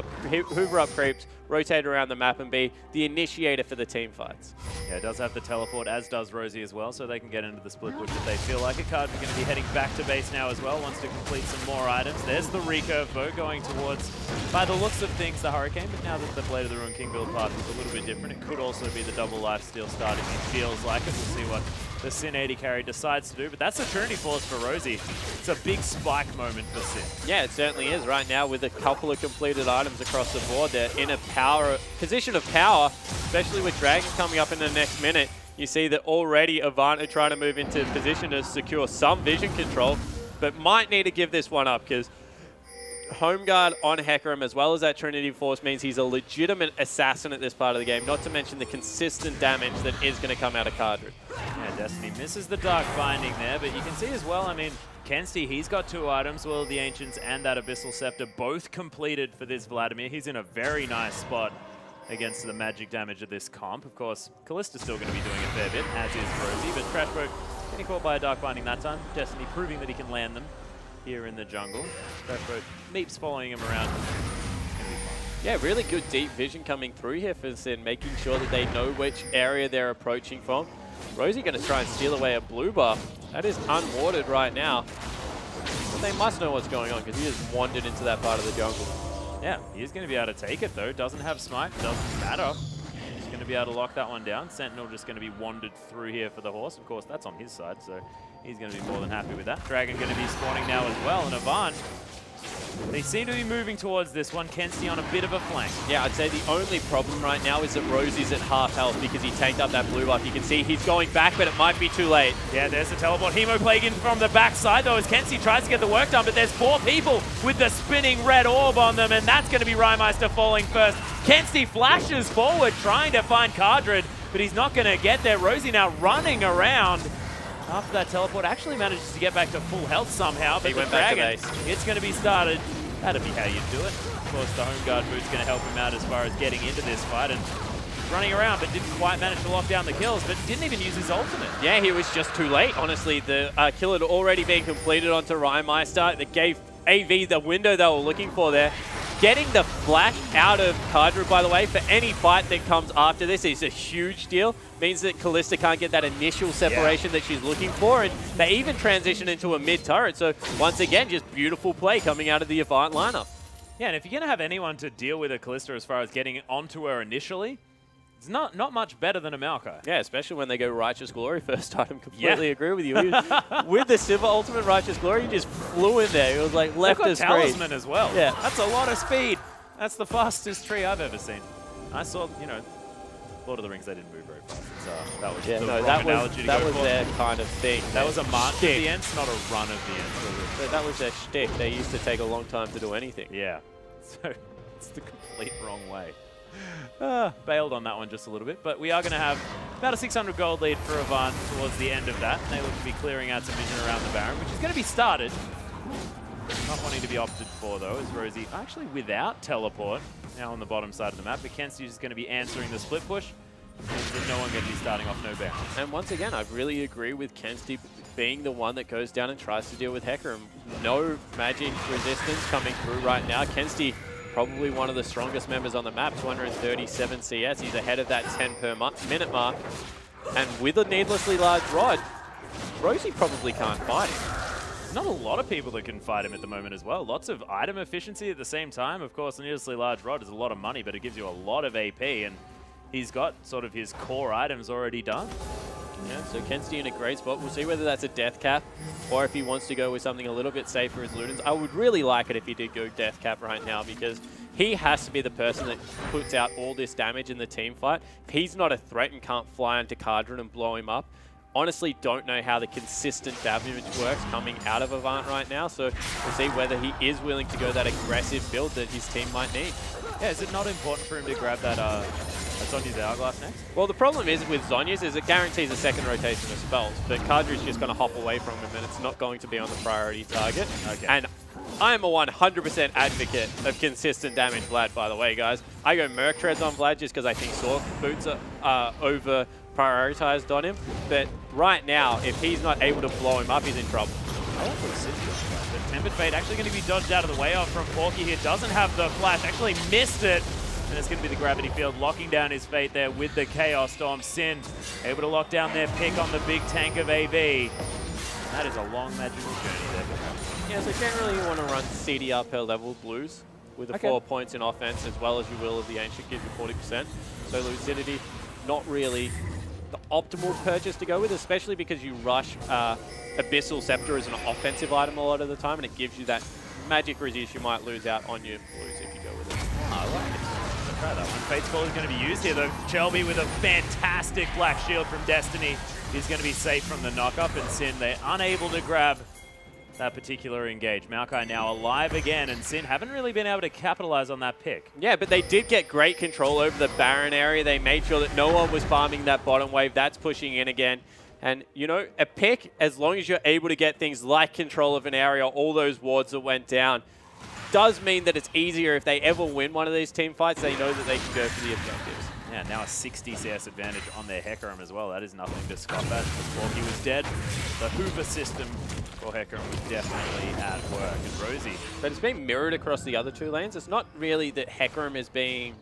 D: up creeps, rotate around the map, and be the initiator for the team fights.
C: Yeah, it does have the teleport, as does Rosie as well, so they can get into the split push if they feel like it. Card, we're going to be heading back to base now as well, wants to complete some more items. There's the recurve though, going towards, by the looks of things, the Hurricane, but now that the Blade of the Ruined King build path is a little bit different, it could also be the double lifesteal start if he feels like it. We'll see what the Sin 80 carry decides to do, but that's a Trinity Force for Rosie. It's a big spike moment for Sin.
D: Yeah, it certainly is right now with a couple of completed items across the board. They're in a position of power, especially with Dragon coming up in the next minute. You see that already Avant are trying to move into position to secure some vision control, but might need to give this one up because Home Guard on Hecarim as well as that Trinity Force means he's a legitimate assassin at this part of the game, not to mention the consistent damage that is going to come out of Cardred.
C: Yeah, Destiny misses the Dark Binding there, but you can see as well, I mean, Kensti, he's got 2 items, well, the Ancients and that Abyssal Scepter, both completed for this Vladimir. He's in a very nice spot against the magic damage of this comp. Of course, Callista's still going to be doing a fair bit, as is Rosie, but Trashboat getting caught by a Dark Binding that time. Destiny proving that he can land them here in the jungle. Trashboat Meeps following him around.
D: Yeah, really good deep vision coming through here for Sin, making sure that they know which area they're approaching from. Rosie going to try and steal away a blue buff. That is unwatered right now. But they must know what's going on because he has wandered into that part of the jungle.
C: Yeah, he's going to be able to take it though. Doesn't have smite, doesn't matter. He's going to be able to lock that one down. Sentinel just going to be wandered through here for the horse. Of course, that's on his side, so he's going to be more than happy with that. Dragon going to be spawning now as well, and Avant, they seem to be moving towards this one. Kensti on a bit of a flank.
D: Yeah, I'd say the only problem right now is that Rosie's at half health because he tanked up that blue buff. You can see he's going back, but it might be too late.
C: Yeah, there's the teleport. Hemoplague in from the backside, though, as Kensti tries to get the work done, but there's 4 people with the spinning red orb on them, and that's going to be Rymeister falling first. Kensti flashes forward, trying to find Cardred, but he's not going to get there. Rosie now running around. After that teleport, actually manages to get back to full health somehow, but the Dragon, it's going to be started. That'd be how you do it. Of course, the Home Guard boot's going to help him out as far as getting into this fight, and running around, but didn't quite manage to lock down the kills, but didn't even use his ultimate.
D: Yeah, he was just too late, honestly. The kill had already been completed onto Rymeister. That gave AV the window they were looking for there. Getting the flash out of Cardred, by the way, for any fight that comes after this is a huge deal. Means that Callista can't get that initial separation that she's looking for, and they even transition into a mid-turret. So once again, just beautiful play coming out of the Avant lineup.
C: Yeah, and if you're going to have anyone to deal with a Callista as far as getting onto her initially, it's not much better than a Maokai.
D: Yeah, especially when they go Righteous Glory first item. Completely agree with you. With the Sivir Ultimate Righteous Glory, he just flew in there. It was like left of screen.
C: Talisman as well.
D: Yeah.
C: That's a lot of speed. That's the fastest tree I've ever seen. I saw, you know, Lord of the Rings, they didn't move very fast. That was
D: Yeah,
C: the
D: no,
C: wrong
D: that
C: analogy to
D: was
C: go for.
D: their kind of thing.
C: That was a march of
D: shtick.
C: the Ents, not a run of the Ents.
D: But that was their shtick. They used to take a long time to do anything.
C: Yeah, so it's the complete wrong way. Bailed on that one just a little bit, but we are going to have about a 600 gold lead for Avant towards the end of that. They look to be clearing out some vision around the Baron, which is going to be started. Not wanting to be opted for, though, is Rosie actually without teleport now on the bottom side of the map, but Kenzie is going to be answering the split push. There's no one going to be starting off no Baron.
D: And once again, I really agree with Kenzie being the one that goes down and tries to deal with Hecarim. No magic resistance coming through right now. Kenzie, probably one of the strongest members on the map, 237 CS. He's ahead of that 10 per minute mark. And with a needlessly large rod, Rosie probably can't fight him.
C: Not a lot of people that can fight him at the moment as well. Lots of item efficiency at the same time. Of course, a needlessly large rod is a lot of money, but it gives you a lot of AP, and he's got sort of his core items already done.
D: Yeah, so Kenzie in a great spot. We'll see whether that's a death cap or if he wants to go with something a little bit safer as Ludens. I would really like it if he did go death cap right now, because he has to be the person that puts out all this damage in the team fight. If he's not a threat and can't fly into Cardron and blow him up, honestly don't know how the consistent damage works coming out of Avant right now, so we'll see whether he is willing to go that aggressive build that his team might need.
C: Yeah, is it not important for him to grab that Zhonya's Hourglass next?
D: Well, the problem is with Zhonya's is it guarantees a second rotation of spells, but Kadri's just going to hop away from him and it's not going to be on the priority target.
C: Okay.
D: And I am a 100% advocate of consistent damage Vlad, by the way, guys. I go Merc Treads on Vlad just because I think Sword Boots are over prioritized on him, but right now, if he's not able to blow him up, he's in trouble.
C: I like what Sid's doing, but Tempered Fate actually going to be dodged out of the way off from Porky here. Doesn't have the flash, actually missed it. And it's going to be the Gravity Field locking down his fate there with the Chaos Storm. Sin able to lock down their pick on the big tank of AV. That is a long magical journey there.
D: Yeah, so generally you want to run CDR per level blues with the 4 points in offense as well as you will of the Ancient gives you 40%. So Lucidity, not really the optimal purchase to go with, especially because you rush Abyssal Scepter as an offensive item a lot of the time, and it gives you that magic resist you might lose out on your blues if you go with it.
C: Oh, I like it. I'll try that one. Fate's Call is going to be used here, though. Shelby with a fantastic Black Shield from Destiny is going to be safe from the knock-up, and Sin, they're unable to grab that particular engage. Maokai now alive again, and Sin haven't really been able to capitalize on that pick.
D: Yeah, but they did get great control over the Baron area. They made sure that no one was farming that bottom wave. That's pushing in again. And, you know, a pick, as long as you're able to get things like control of an area, all those wards that went down, does mean that it's easier if they ever win one of these team fights. They know that they can go for the objectives.
C: Yeah, now a 60 CS advantage on their Hecarim as well. That is nothing to scoff at. Before he was dead, the Hoover system for Hecarim was definitely at work. And Rosie.
D: But it's been mirrored across the other two lanes. It's not really that Hecarim is being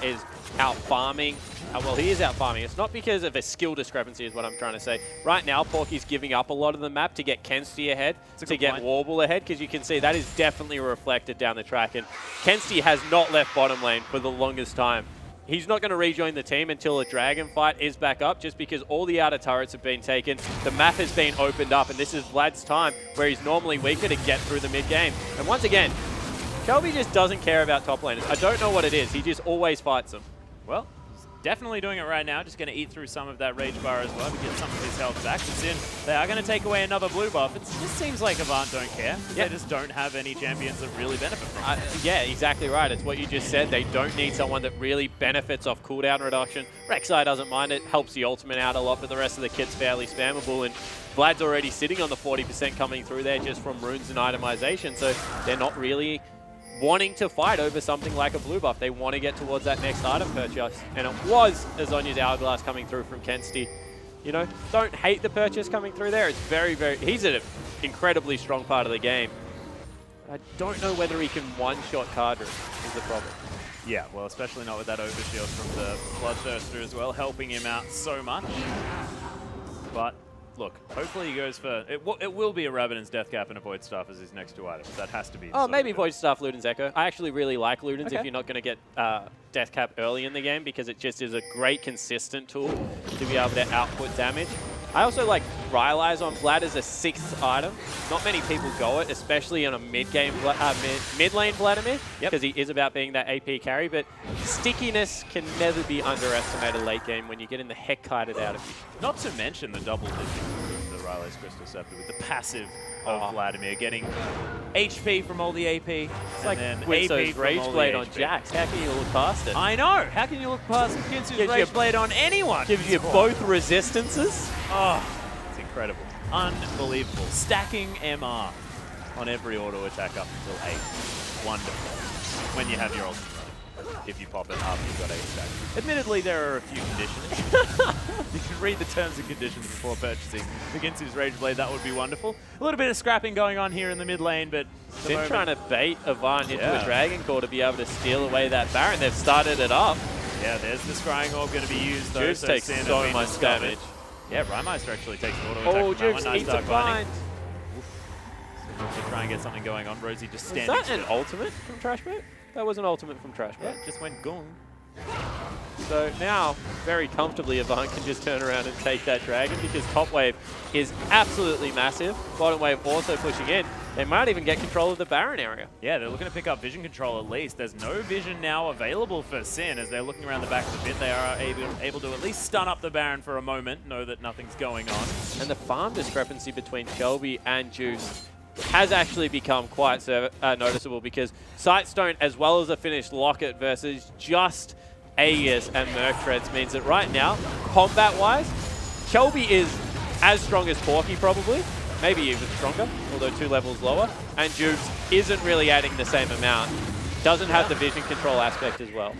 D: is out farming. Well, he is out farming. It's not because of a skill discrepancy is what I'm trying to say. Right now, Porky's giving up a lot of the map to get Kenzie ahead, to get Warble ahead, because you can see that is definitely reflected down the track. And Kenzie has not left bottom lane for the longest time. He's not going to rejoin the team until a Dragon fight is back up, just because all the outer turrets have been taken. The map has been opened up, and this is Vlad's time, where he's normally weaker, to get through the mid-game. And once again, Shelby just doesn't care about top laners. I don't know what it is. He just always fights them.
C: Well, he's definitely doing it right now. Just going to eat through some of that Rage Bar as well to get some of his health back. It's in. They are going to take away another blue buff. It just seems like Avant don't care. They just don't have any champions that really benefit from it.
D: Yeah, exactly right. It's what you just said. They don't need someone that really benefits off cooldown reduction. Rek'Sai doesn't mind it. Helps the ultimate out a lot, but the rest of the kit's fairly spammable. And Vlad's already sitting on the 40% coming through there just from runes and itemization. So they're not really wanting to fight over something like a blue buff. They want to get towards that next item purchase. And it was Zhonya's Hourglass coming through from Kenzie. You know, don't hate the purchase coming through there. It's very, very... He's an incredibly strong part of the game. I don't know whether he can one-shot Cardron is the problem.
C: Yeah, well, especially not with that overshield from the Bloodthirster as well, helping him out so much. But look, hopefully he goes for... It will be a Rabadon's Death Cap and a Void Staff as his next two items. That has to be...
D: Oh, maybe Void Staff, Luden's Echo. I actually really like Luden's if you're not going to get Death Cap early in the game, because it just is a great consistent tool to be able to output damage. I also like Rylai's on Vlad as a 6th item. Not many people go it, especially in a mid-game, mid-lane Vladimir, because he is about being that AP carry, but stickiness can never be underestimated late game when you're getting the heck kited out of you.
C: Not to mention the double dipping the Rylai's Crystal Scepter with the passive of Vladimir, getting HP from all the AP,
D: it's like Ginsu's Rage Blade on Jax. How can you look past it?
C: I know! How can you look past Ginsu's Rage Blade on anyone?
D: Gives you both resistances.
C: Oh, it's incredible. Unbelievable. Stacking MR on every auto attack up until 8. Wonderful. When you have your ultimate running. If you pop it after you've got 8 stacks. Admittedly, there are a few conditions. You can read the terms and conditions before purchasing the Ginsu's Rage Blade. That would be wonderful. A little bit of scrapping going on here in the mid lane, but
D: they're trying to bait Avant into a Dragon Core to be able to steal away that Baron. They've started it up.
C: Yeah, there's the Scrying Orb going to be used, though.
D: Juice takes so much damage.
C: Yeah, Rymeister actually takes an auto attack.
D: Oh, Juice
C: nice
D: eats a blind.
C: To try and get something going on. Rosie just standing.
D: Is that an ultimate from Trashbot? That was an ultimate from Trashbot.
C: Yeah, just went gong.
D: So now, very comfortably, Avant can just turn around and take that Dragon because top wave is absolutely massive. Bottom wave also pushing in. They might even get control of the Baron area.
C: Yeah, they're looking to pick up vision control at least. There's no vision now available for Sin as they're looking around the back of the pit. They are able to at least stun up the Baron for a moment, know that nothing's going on.
D: And the farm discrepancy between Shelby and Juice has actually become quite noticeable because Sightstone, as well as a finished Locket versus just Aegis and Merctreads, means that right now, combat-wise, Shelby is as strong as Porky probably, maybe even stronger, although 2 levels lower, and Juice isn't really adding the same amount. Doesn't have the vision control aspect as well.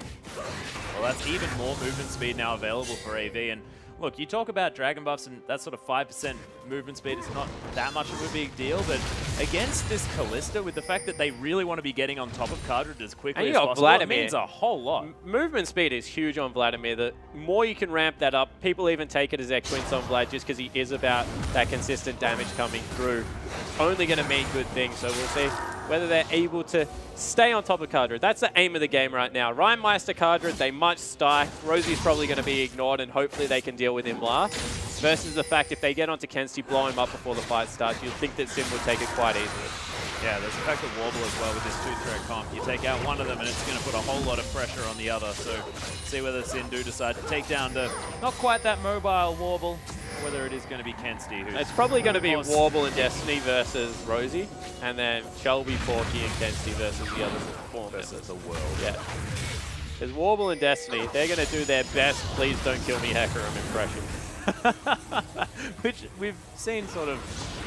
C: Well, that's even more movement speed now available for AV, and look, you talk about Dragon buffs and that sort of 5% movement speed is not that much of a big deal, but against this Kalista, with the fact that they really want to be getting on top of Cardred as quickly as possible,
D: Vladimir.
C: it means a whole lot.
D: Movement speed is huge on Vladimir. The more you can ramp that up, people even take it as their quince on Vlad just because he is about that consistent damage coming through. Only going to mean good things, so we'll see whether they're able to stay on top of Cardred. That's the aim of the game right now. Rymeister, Cardred, they might stack. Rosie's probably going to be ignored, and hopefully they can deal with him last. Versus the fact if they get onto Kenzie, blow him up before the fight starts, you'd think that Sim would take it quite easily.
C: Yeah, there's the fact that Warble as well with this 2-threat comp. You take out one of them and it's going to put a whole lot of pressure on the other. So see whether Sin do decide to take down the not quite that mobile Warble, or whether it is going to be Kenzie.
D: It's probably going to be Warble and Destiny versus Rosie, and then Shelby, Porky, and Kenzie versus the other 4 members.
C: Versus the world.
D: Yeah. There's Warble and Destiny. They're going to do their best please don't kill me Hecarim impression.
C: Which we've seen sort of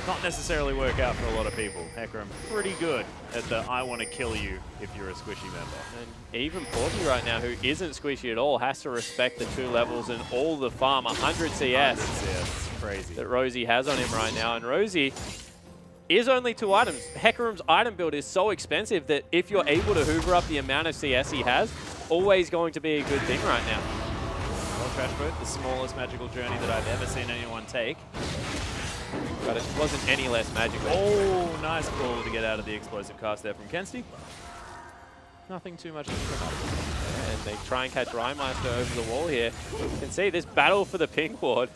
C: not necessarily work out for a lot of people. Hecarim pretty good at the I want to kill you if you're a squishy member.
D: And even Porky right now, who isn't squishy at all, has to respect the 2 levels and all the farm, 100 CS.
C: It's crazy.
D: That Rosie has on him right now. And Rosie is only 2 items. Hecarim's item build is so expensive that if you're able to hoover up the amount of CS he has, always going to be a good thing right now.
C: Well, Trashbot, the smallest magical journey that I've ever seen anyone take.
D: But it wasn't any less magical.
C: Oh, nice pull to get out of the explosive cast there from Kenzie. Nothing too much to come up.
D: And they try and catch Rymeister over the wall here. You can see this battle for the pink ward.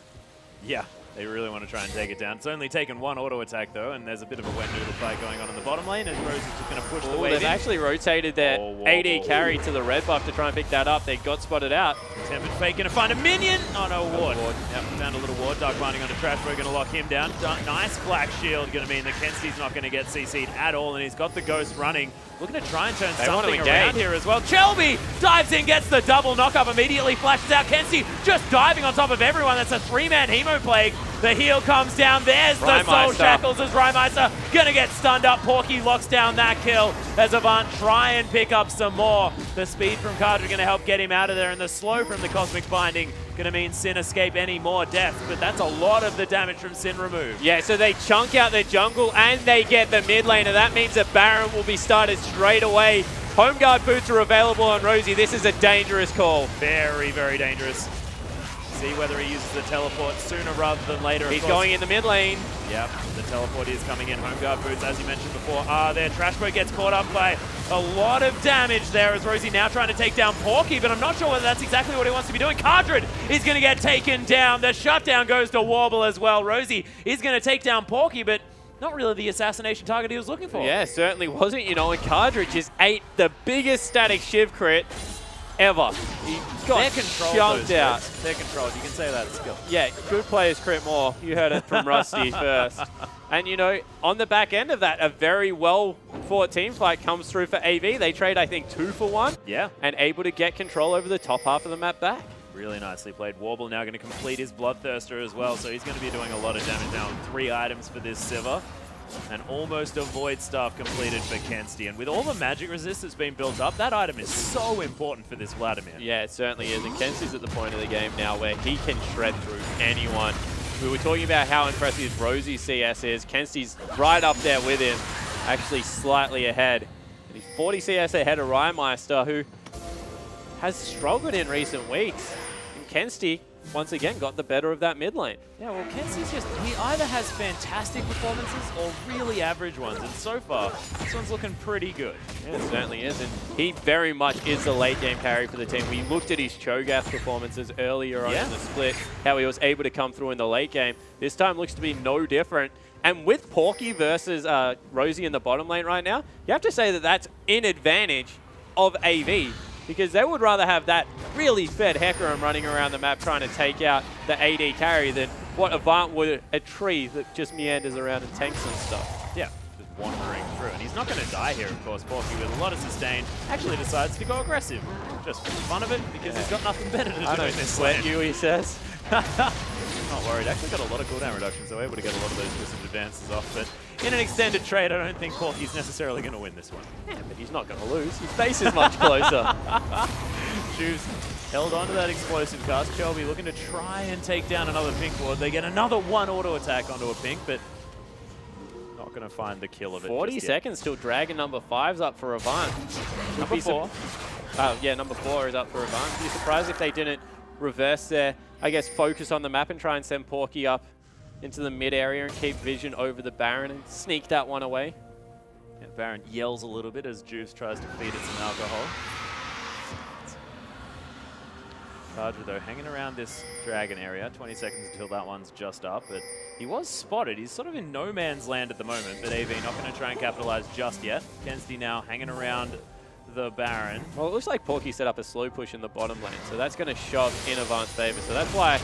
C: Yeah, they really want to try and take it down. It's only taken 1 auto attack though, and there's a bit of a wet noodle fight going on in the bottom lane as Rose is just going to push the wave in.
D: They've actually rotated their AD carry to the red buff to try and pick that up. They got spotted out.
C: Tempted fake, going to find a minion. Oh no, ward. Yep, found a little ward. Dark Binding onto Trash. We're going to lock him down. Nice black shield, going to mean that Kenzie's not going to get CC'd at all, and he's got the ghost running. Looking to try and turn something around here as well. Shelby dives in, gets the double knock-up, immediately flashes out. Kenzie just diving on top of everyone. That's a 3-man Hemo Plague. The heal comes down. There's the Soul Shackles as Rymeister gonna get stunned up. Porky locks down that kill as Avant try and pick up some more. The speed from Cardred gonna help get him out of there, and the slow from the Cosmic Binding gonna mean Sin escape any more deaths, but that's a lot of the damage from Sin removed.
D: Yeah, so they chunk out the jungle and they get the mid lane, and that means that Baron will be started straight away. Home guard boots are available on Rosie. This is a dangerous call.
C: Very, very dangerous. see whether he uses the teleport sooner rather than later.
D: He's going in the mid lane.
C: Yep, the teleport is coming in. Home guard boots, as you mentioned before, are there. Trashbow gets caught up by a lot of damage there as Rosie now trying to take down Porky, but I'm not sure whether that's exactly what he wants to be doing. Cardred is going to get taken down. The shutdown goes to Warble as well. Rosie is going to take down Porky, but not really the assassination target he was looking for.
D: Yeah, certainly wasn't, you know, and Cardred just ate the biggest static shiv crit ever. He got jumped out.
C: They're controlled. You can say that skill.
D: Yeah, good players crit more. You heard it from Rusty first. And, you know, on the back end of that, a very well-fought team fight comes through for AV. They trade, I think, 2 for 1.
C: Yeah.
D: And able to get control over the top half of the map back.
C: Really nicely played. Warble now going to complete his Bloodthirster as well, so he's going to be doing a lot of damage now. 3 items for this Sivir. And almost a Void Staff completed for Kensti. And with all the magic resist that's been built up, that item is so important for this Vladimir.
D: Yeah, it certainly is. And Kensti's at the point of the game now where he can shred through anyone. We were talking about how impressive Rosie's CS is. Kensti's right up there with him, actually slightly ahead. And he's 40 CS ahead of Rymeister, who has struggled in recent weeks. And Kensti, once again, got the better of that mid lane.
C: Yeah, well, Kensti's just, he either has fantastic performances or really average ones, and so far, this one's looking pretty good.
D: Yeah, it certainly is, and he very much is the late game carry for the team. We looked at his Cho'Gath performances earlier on in the split, how he was able to come through in the late game. This time looks to be no different. And with Porky versus Rosie in the bottom lane right now, you have to say that that's in advantage of AV, because they would rather have that really fed Hecarim running around the map trying to take out the AD carry than what Avant would, a tree that just meanders around and tanks and stuff.
C: Yeah, just wandering through. And he's not going to die here, of course. Porky, with a lot of sustain, actually decides to go aggressive. Just for the fun of it, because he's got nothing better to do in this
D: sweat you, he says.
C: Not worried. Actually got a lot of cooldown reductions, so able to get a lot of those twisted advances off. But in an extended trade, I don't think Porky's necessarily going to win this one.
D: Yeah, but he's not going to lose. His base is much closer.
C: Juice held onto that explosive cast. Chelby looking to try and take down another pink ward. They get another 1 auto attack onto a pink, but not going to find the kill of it.
D: 40 seconds till Dragon number 5's up for Avant.
C: Number 4.
D: Yeah, number 4 is up for Avant. I'd be surprised if they didn't reverse their, I guess, focus on the map and try and send Porky up into the mid area and keep vision over the Baron and sneak that one away.
C: Yeah, Baron yells a little bit as Juice tries to feed it some alcohol. Cardred, though, hanging around this Dragon area. 20 seconds until that one's just up, but he was spotted. He's sort of in no man's land at the moment, but AV not going to try and capitalize just yet. Kensti now hanging around the Baron.
D: Well, it looks like Porky set up a slow push in the bottom lane, so that's going to shove in Avant's favor. So that's why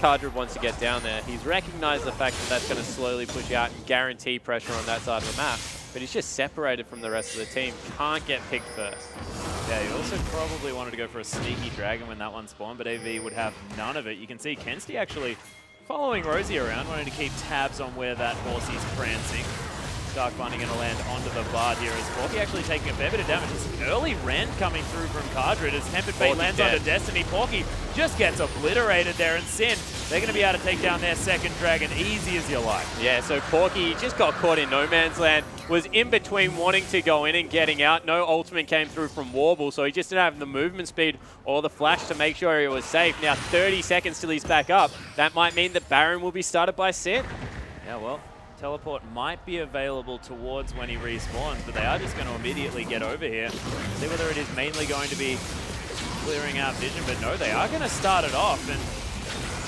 D: Cardred wants to get down there. He's recognized the fact that that's going to slowly push out and guarantee pressure on that side of the map, but he's just separated from the rest of the team. Can't get picked first.
C: Yeah, he also probably wanted to go for a sneaky Dragon when that one spawned, but AV would have none of it. You can see Kensti actually following Rosie around, wanting to keep tabs on where that horsey's prancing. Dark Bunny going to land onto the Bard here as Porky actually taking a fair bit of damage. This early rend coming through from Cardred as Tempered Fate lands onto Destiny. Porky just gets obliterated there, and Sin, they're going to be able to take down their second Dragon easy as you like.
D: Yeah, so Porky just got caught in no man's land, was in between wanting to go in and getting out. No ultimate came through from Warble, so he just didn't have the movement speed or the flash to make sure he was safe. Now 30 seconds till he's back up. That might mean that Baron will be started by Sin.
C: Yeah, well, teleport might be available towards when he respawns, but they are just going to immediately get over here. See whether it is mainly going to be clearing out vision, but no, they are going to start it off. And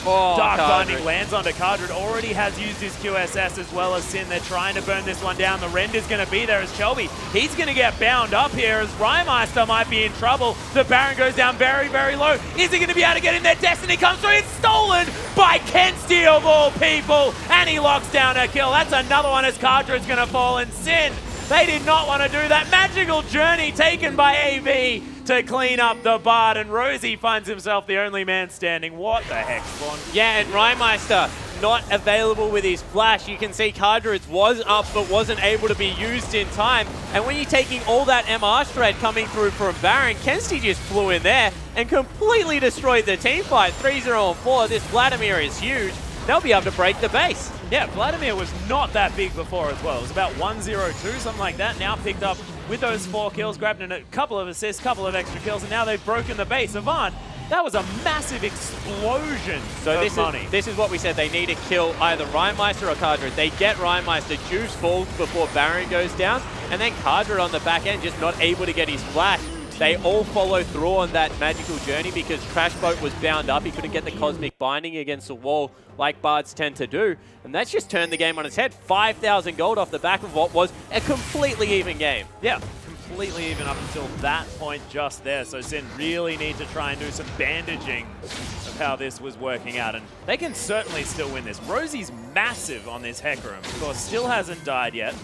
C: Dark Binding lands onto Cardred, already has used his QSS as well as Sin. They're trying to burn this one down. The rend is going to be there as Shelby. He's going to get bound up here as Rymeister might be in trouble. The Baron goes down very, very low. Is he going to be able to get in there? Destiny comes through. It's stolen by Kensti of all people. And he locks down a kill. That's another one as Cardred's going to fall. And Sin, they did not want to do that. Magical journey taken by AV to clean up the Bard, and Rosie finds himself the only man standing. What the heck, Spawn?
D: Yeah, and Rymeister not available with his flash. You can see Cardred's was up but wasn't able to be used in time. And when you're taking all that MR shred coming through from Baron, Kensti just flew in there and completely destroyed the team fight. 3-0-4. This Vladimir is huge. They'll be able to break the base.
C: Yeah, Vladimir was not that big before as well. It was about 1-0-2, something like that. Now picked up with those 4 kills, grabbed in a couple of assists, couple of extra kills, and now they've broken the base. Avant, That was a massive explosion
D: so
C: of money.
D: This is what we said. They need to kill either Rhymemeister or Cardred. They get Rhymemeister. Juice falls before Baron goes down. And then Cardred on the back end just not able to get his flash. They all follow through on that magical journey because Trashboat was bound up. He couldn't get the Cosmic Binding against the wall like Bards tend to do. And that's just turned the game on its head. 5,000 gold off the back of what was a completely even game.
C: Yeah, completely even up until that point just there. So Sin really need to try and do some bandaging of how this was working out. And they can certainly still win this. Rosie's massive on this Hecarim. Of course, still hasn't died yet.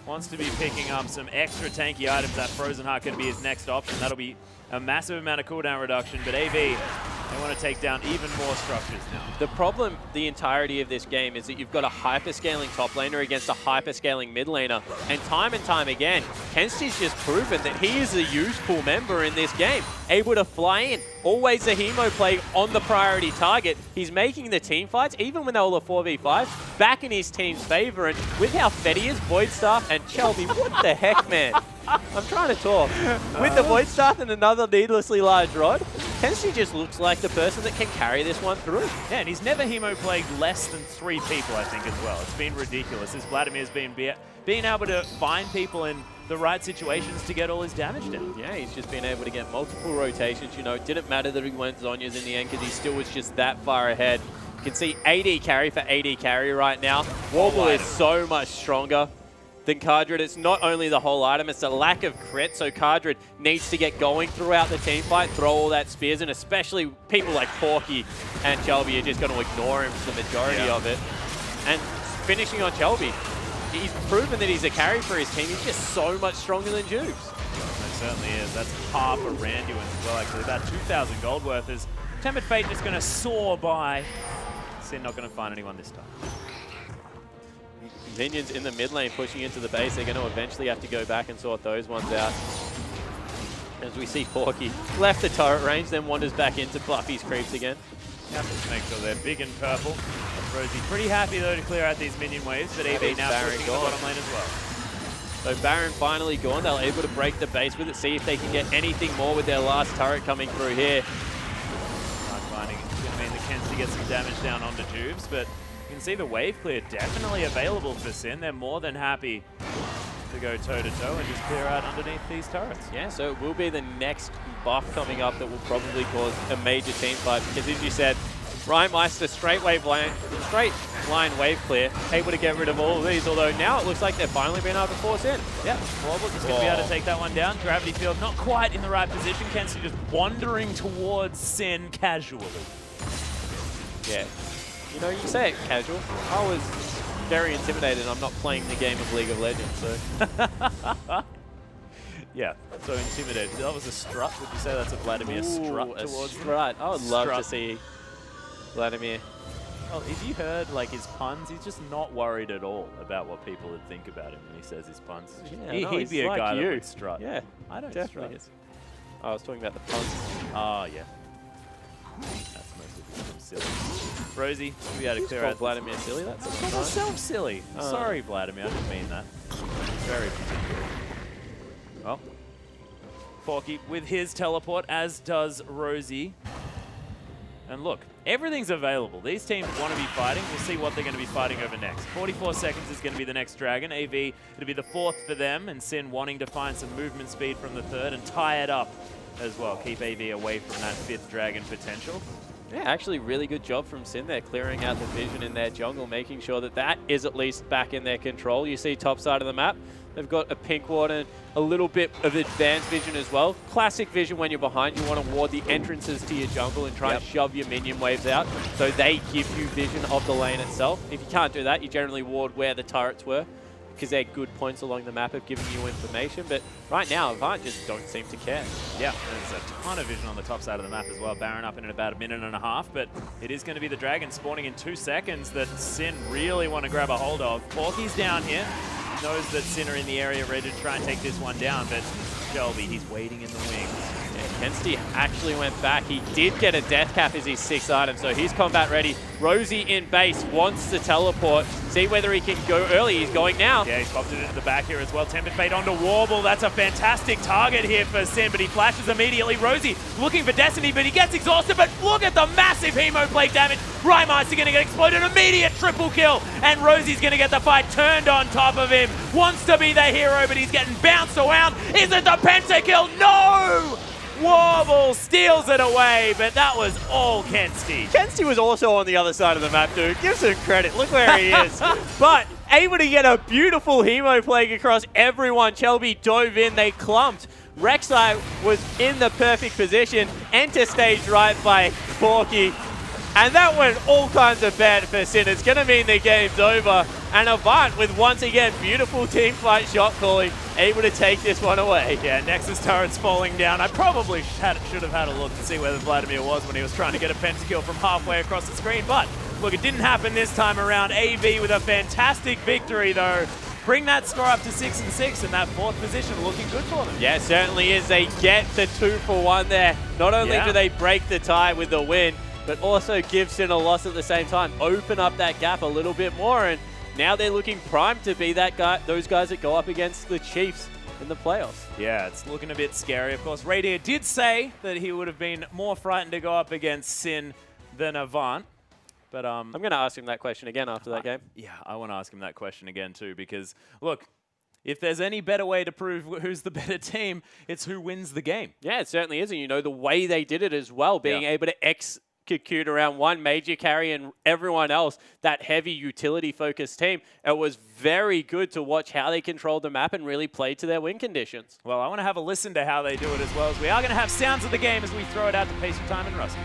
C: Wants to be picking up some extra tanky items. That Frozen Heart could be his next option. That'll be a massive amount of cooldown reduction. But AV, they want to take down even more structures now.
D: The problem, the entirety of this game, is that you've got a hyper-scaling top laner against a hyper-scaling mid laner. And time again, Kensty's just proven that he is a useful member in this game. Able to fly in, always a hemo play on the priority target. He's making the team fights, even when they were 4v5, back in his team's favor. And with how fed he is, Void Staff and Shelby, what the heck, man? I'm trying to talk. With the Void Staff and another needlessly large rod, Kensty just looks like the person that can carry this one through.
C: Yeah, and he's never hemo played less than 3 people, I think, as well. It's been ridiculous. As Vladimir's been able to find people in the right situations to get all his damage down.
D: Yeah, he's just been able to get multiple rotations. You know, it didn't matter that he went Zhonya's in the end because he still was just that far ahead. You can see AD carry for AD carry right now. Warble is so much stronger than Cardred. It's not only the whole item, it's the lack of crit, so Cardred needs to get going throughout the team fight, throw all that spears, and especially people like Porky and Shelby are just going to ignore him for the majority of it. And finishing on Shelby, he's proven that he's a carry for his team. He's just so much stronger than Jubes.
C: It certainly is. That's half a Randuin as well, actually. About 2,000 gold worth is Tempered Fate just going to soar by. Sin not going to find anyone this time.
D: Minions in the mid lane pushing into the base. They're going to eventually have to go back and sort those ones out. As we see Porky left the turret range, then wanders back into Buffy's creeps again.
C: Yep, just make sure they're big and purple. Rosie pretty happy though to clear out these minion waves, but EV now pushing the bottom lane as well.
D: So Baron finally gone. They're able to break the base with it, see if they can get anything more with their last turret coming through here.
C: Finding it's going to mean that Kenzie gets some damage down onto Jubes, but you can see the wave clear definitely available for Sin. They're more than happy to go toe-to-toe and just clear out underneath these turrets.
D: Yeah, so it will be the next buff coming up that will probably cause a major team fight, because as you said, Rhymemeister straight line wave clear, able to get rid of all of these, although now it looks like they're finally being able to force in.
C: Yeah, Warble just going to be able to take that one down. Gravity Field not quite in the right position. Kenzie just wandering towards Sin casually.
D: Yeah. You know, you say it casual. I was very intimidated. I'm not playing the game of League of Legends, so.
C: Yeah, so intimidated. That was a strut. Would you say that's a Vladimir strut towards
D: strut? I would love to see Vladimir.
C: Well, if you heard like his puns, he's just not worried at all about what people would think about him when he says his puns.
D: Yeah,
C: he'd be a guy that would strut.
D: Yeah,
C: I don't
D: definitely
C: strut.
D: I was talking about the puns.
C: Oh, yeah. That's mostly silly. Rosie, we had to clear out
D: Vladimir silly. That's
C: call myself silly. Sorry, Vladimir. I didn't mean that. Very particular. Well, Porky with his teleport, as does Rosie. And look, everything's available. These teams want to be fighting. We'll see what they're going to be fighting over next. 44 seconds is going to be the next dragon. AV, it'll be the 4th for them, and Sin wanting to find some movement speed from the 3rd and tie it up as well. Keep AV away from that 5th dragon potential.
D: Yeah, actually really good job from Sin there, clearing out the vision in their jungle, making sure that that is at least back in their control. You see top side of the map, they've got a pink ward and a little bit of advanced vision as well. Classic vision when you're behind, you want to ward the entrances to your jungle and try and shove your minion waves out so they give you vision of the lane itself. If you can't do that, you generally ward where the turrets were, because they're good points along the map of giving you information. But right now, Avant just don't seem to care.
C: Yeah, there's a ton of vision on the top side of the map as well. Baron up in about a minute and a half, but it is going to be the dragon spawning in 2 seconds that Sin really want to grab a hold of. Porky's down here. Knows that Sin are in the area ready to try and take this one down, but Shelby. He's waiting in the wings.
D: Kensti actually went back. He did get a death cap as his 6th item, so he's combat ready. Rosie in base wants to teleport. See whether he can go early. He's going now.
C: Yeah, he's popped it into the back here as well. Tempted Fate onto Warble. That's a fantastic target here for Sin, but he flashes immediately. Rosie looking for Destiny, but he gets exhausted. But look at the massive Hemoplague damage. Rymeister going to get exploded. Immediate triple kill. And Rosie's going to get the fight turned on top of him. Wants to be the hero, but he's getting bounced around. Is it the pentakill? No! Warble steals it away, but that was all Kensti.
D: Kensti was also on the other side of the map, dude. Give some credit. Look where he is. But able to get a beautiful Hemoplague across everyone. Shelby dove in. They clumped. Rek'Sai was in the perfect position. Enter stage right by Porky. And that went all kinds of bad for Sin. It's going to mean the game's over. And Avant with, once again, beautiful team fight shot calling, able to take this one away.
C: Yeah, Nexus turret's falling down. I probably should have had a look to see where Vladimir was when he was trying to get a pentakill from halfway across the screen. But, look, it didn't happen this time around. AV with a fantastic victory, though. Bring that score up to 6-6, and that 4th position looking good for them.
D: Yeah, it certainly is. They get the 2-for-1 there. Not only do they break the tie with the win, but also give Sin a loss at the same time. Open up that gap a little bit more, and now they're looking primed to be that guy, those guys that go up against the Chiefs in the playoffs.
C: Yeah, it's looking a bit scary. Of course, Radier did say that he would have been more frightened to go up against Sin than Avant. But
D: I'm going to ask him that question again after that game.
C: Yeah, I want to ask him that question again too, because look, if there's any better way to prove who's the better team, it's who wins the game.
D: Yeah, it certainly is. And you know, the way they did it as well, being able to execute around one major carry and everyone else, that heavy utility-focused team, it was very good to watch how they controlled the map and really played to their win conditions.
C: Well, I want to have a listen to how they do it as well, as we are going to have sounds of the game as we throw it out to Pace of Time and Rusty.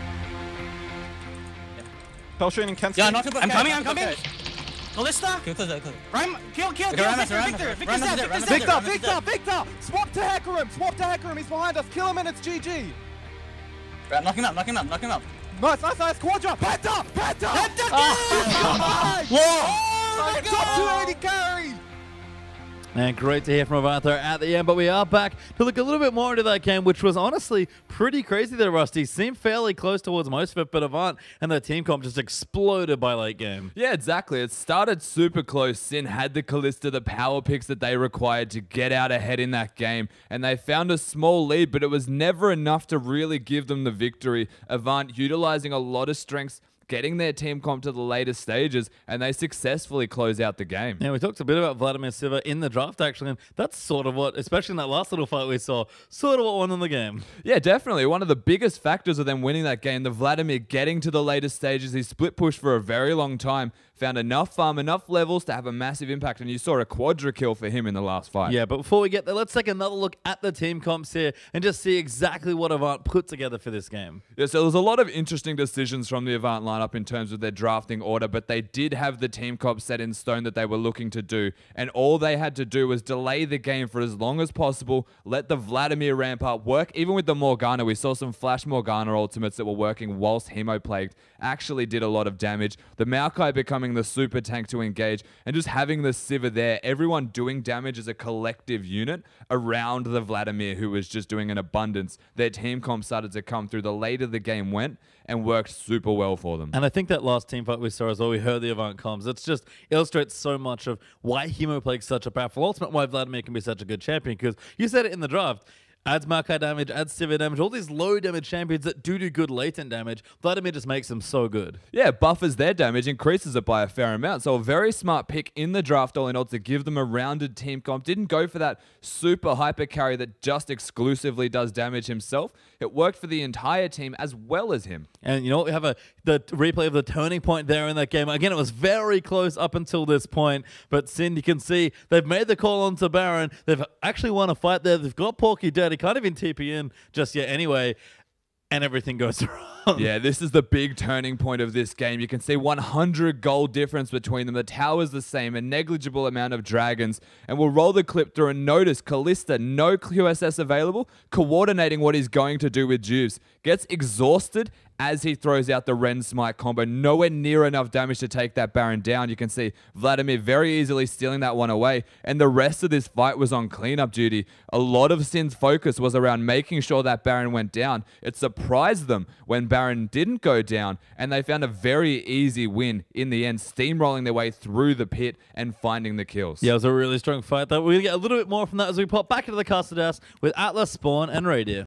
E: Potion and Kensti.
F: Yeah, I'm coming.
E: Ballista. Kill. Victor. Swap to Hecarim. He's behind us. Kill him and it's GG.
F: Right, knock him up.
E: Nice. Quadra. Penta.
F: Whoa!
E: Top 280 carry.
B: And great to hear from Avant there at the end, but we are back to look a little bit more into that game, which was honestly pretty crazy there, Rusty. Seemed fairly close towards most of it, but Avant and their team comp just exploded by late game.
A: Yeah, exactly. It started super close. Sin had the Kalista, the power picks that they required to get out ahead in that game, and they found a small lead, but it was never enough to really give them the victory. Avant utilizing a lot of strengths, getting their team comp to the later stages, and they successfully close out the game.
B: Yeah, we talked a bit about Vladimir Siva in the draft, actually, and that's sort of what, especially in that last little fight we saw, sort of what won them the game.
A: Yeah, definitely. One of the biggest factors of them winning that game, the Vladimir getting to the later stages, he split push for a very long time, found enough farm, enough levels to have a massive impact, and you saw a quadra kill for him in the last fight.
B: Yeah, but before we get there, let's take another look at the team comps here and just see exactly what Avant put together for this game.
A: Yeah, so there's a lot of interesting decisions from the Avant lineup in terms of their drafting order, but they did have the team comp set in stone that they were looking to do, and all they had to do was delay the game for as long as possible, let the Vladimir ramp up, work even with the Morgana. We saw some Flash Morgana ultimates that were working whilst Hemoplagued actually did a lot of damage. The Maokai becoming the super tank to engage, and just having the Sivir there, everyone doing damage as a collective unit around the Vladimir, who was just doing an abundance. Their team comp started to come through the later the game went and worked super well for them.
B: And I think that last team fight we saw as well, we heard the Avant comms. It just illustrates so much of why Hemoplague's such a powerful ultimate, why Vladimir can be such a good champion, because you said it in the draft, adds Maokai damage, adds Sivir damage, all these low damage champions that do good latent damage. Vladimir just makes them so good.
A: Yeah, buffers their damage, increases it by a fair amount. So a very smart pick in the draft all in all to give them a rounded team comp. Didn't go for that super hyper carry that just exclusively does damage himself. It worked for the entire team as well as him.
B: And you know what? We have the replay of the turning point there in that game. Again, it was very close up until this point. But Sin, you can see they've made the call onto Baron. They've actually won a fight there. They've got Porky dead. He can't even TP in just yet anyway. And everything goes wrong.
A: Yeah, this is the big turning point of this game. You can see 100 gold difference between them. The tower's the same, a negligible amount of dragons. And we'll roll the clip through and notice Kalista, no QSS available, coordinating what he's going to do with Juves. Gets exhausted as he throws out the Ren Smite combo. Nowhere near enough damage to take that Baron down. You can see Vladimir very easily stealing that one away. And the rest of this fight was on cleanup duty. A lot of Sin's focus was around making sure that Baron went down. It surprised them when Baron didn't go down. And they found a very easy win in the end, steamrolling their way through the pit and finding the kills.
B: Yeah, it was a really strong fight. We're going to get a little bit more from that as we pop back into the Caster Desk with Atlas, Spawn, and Radier.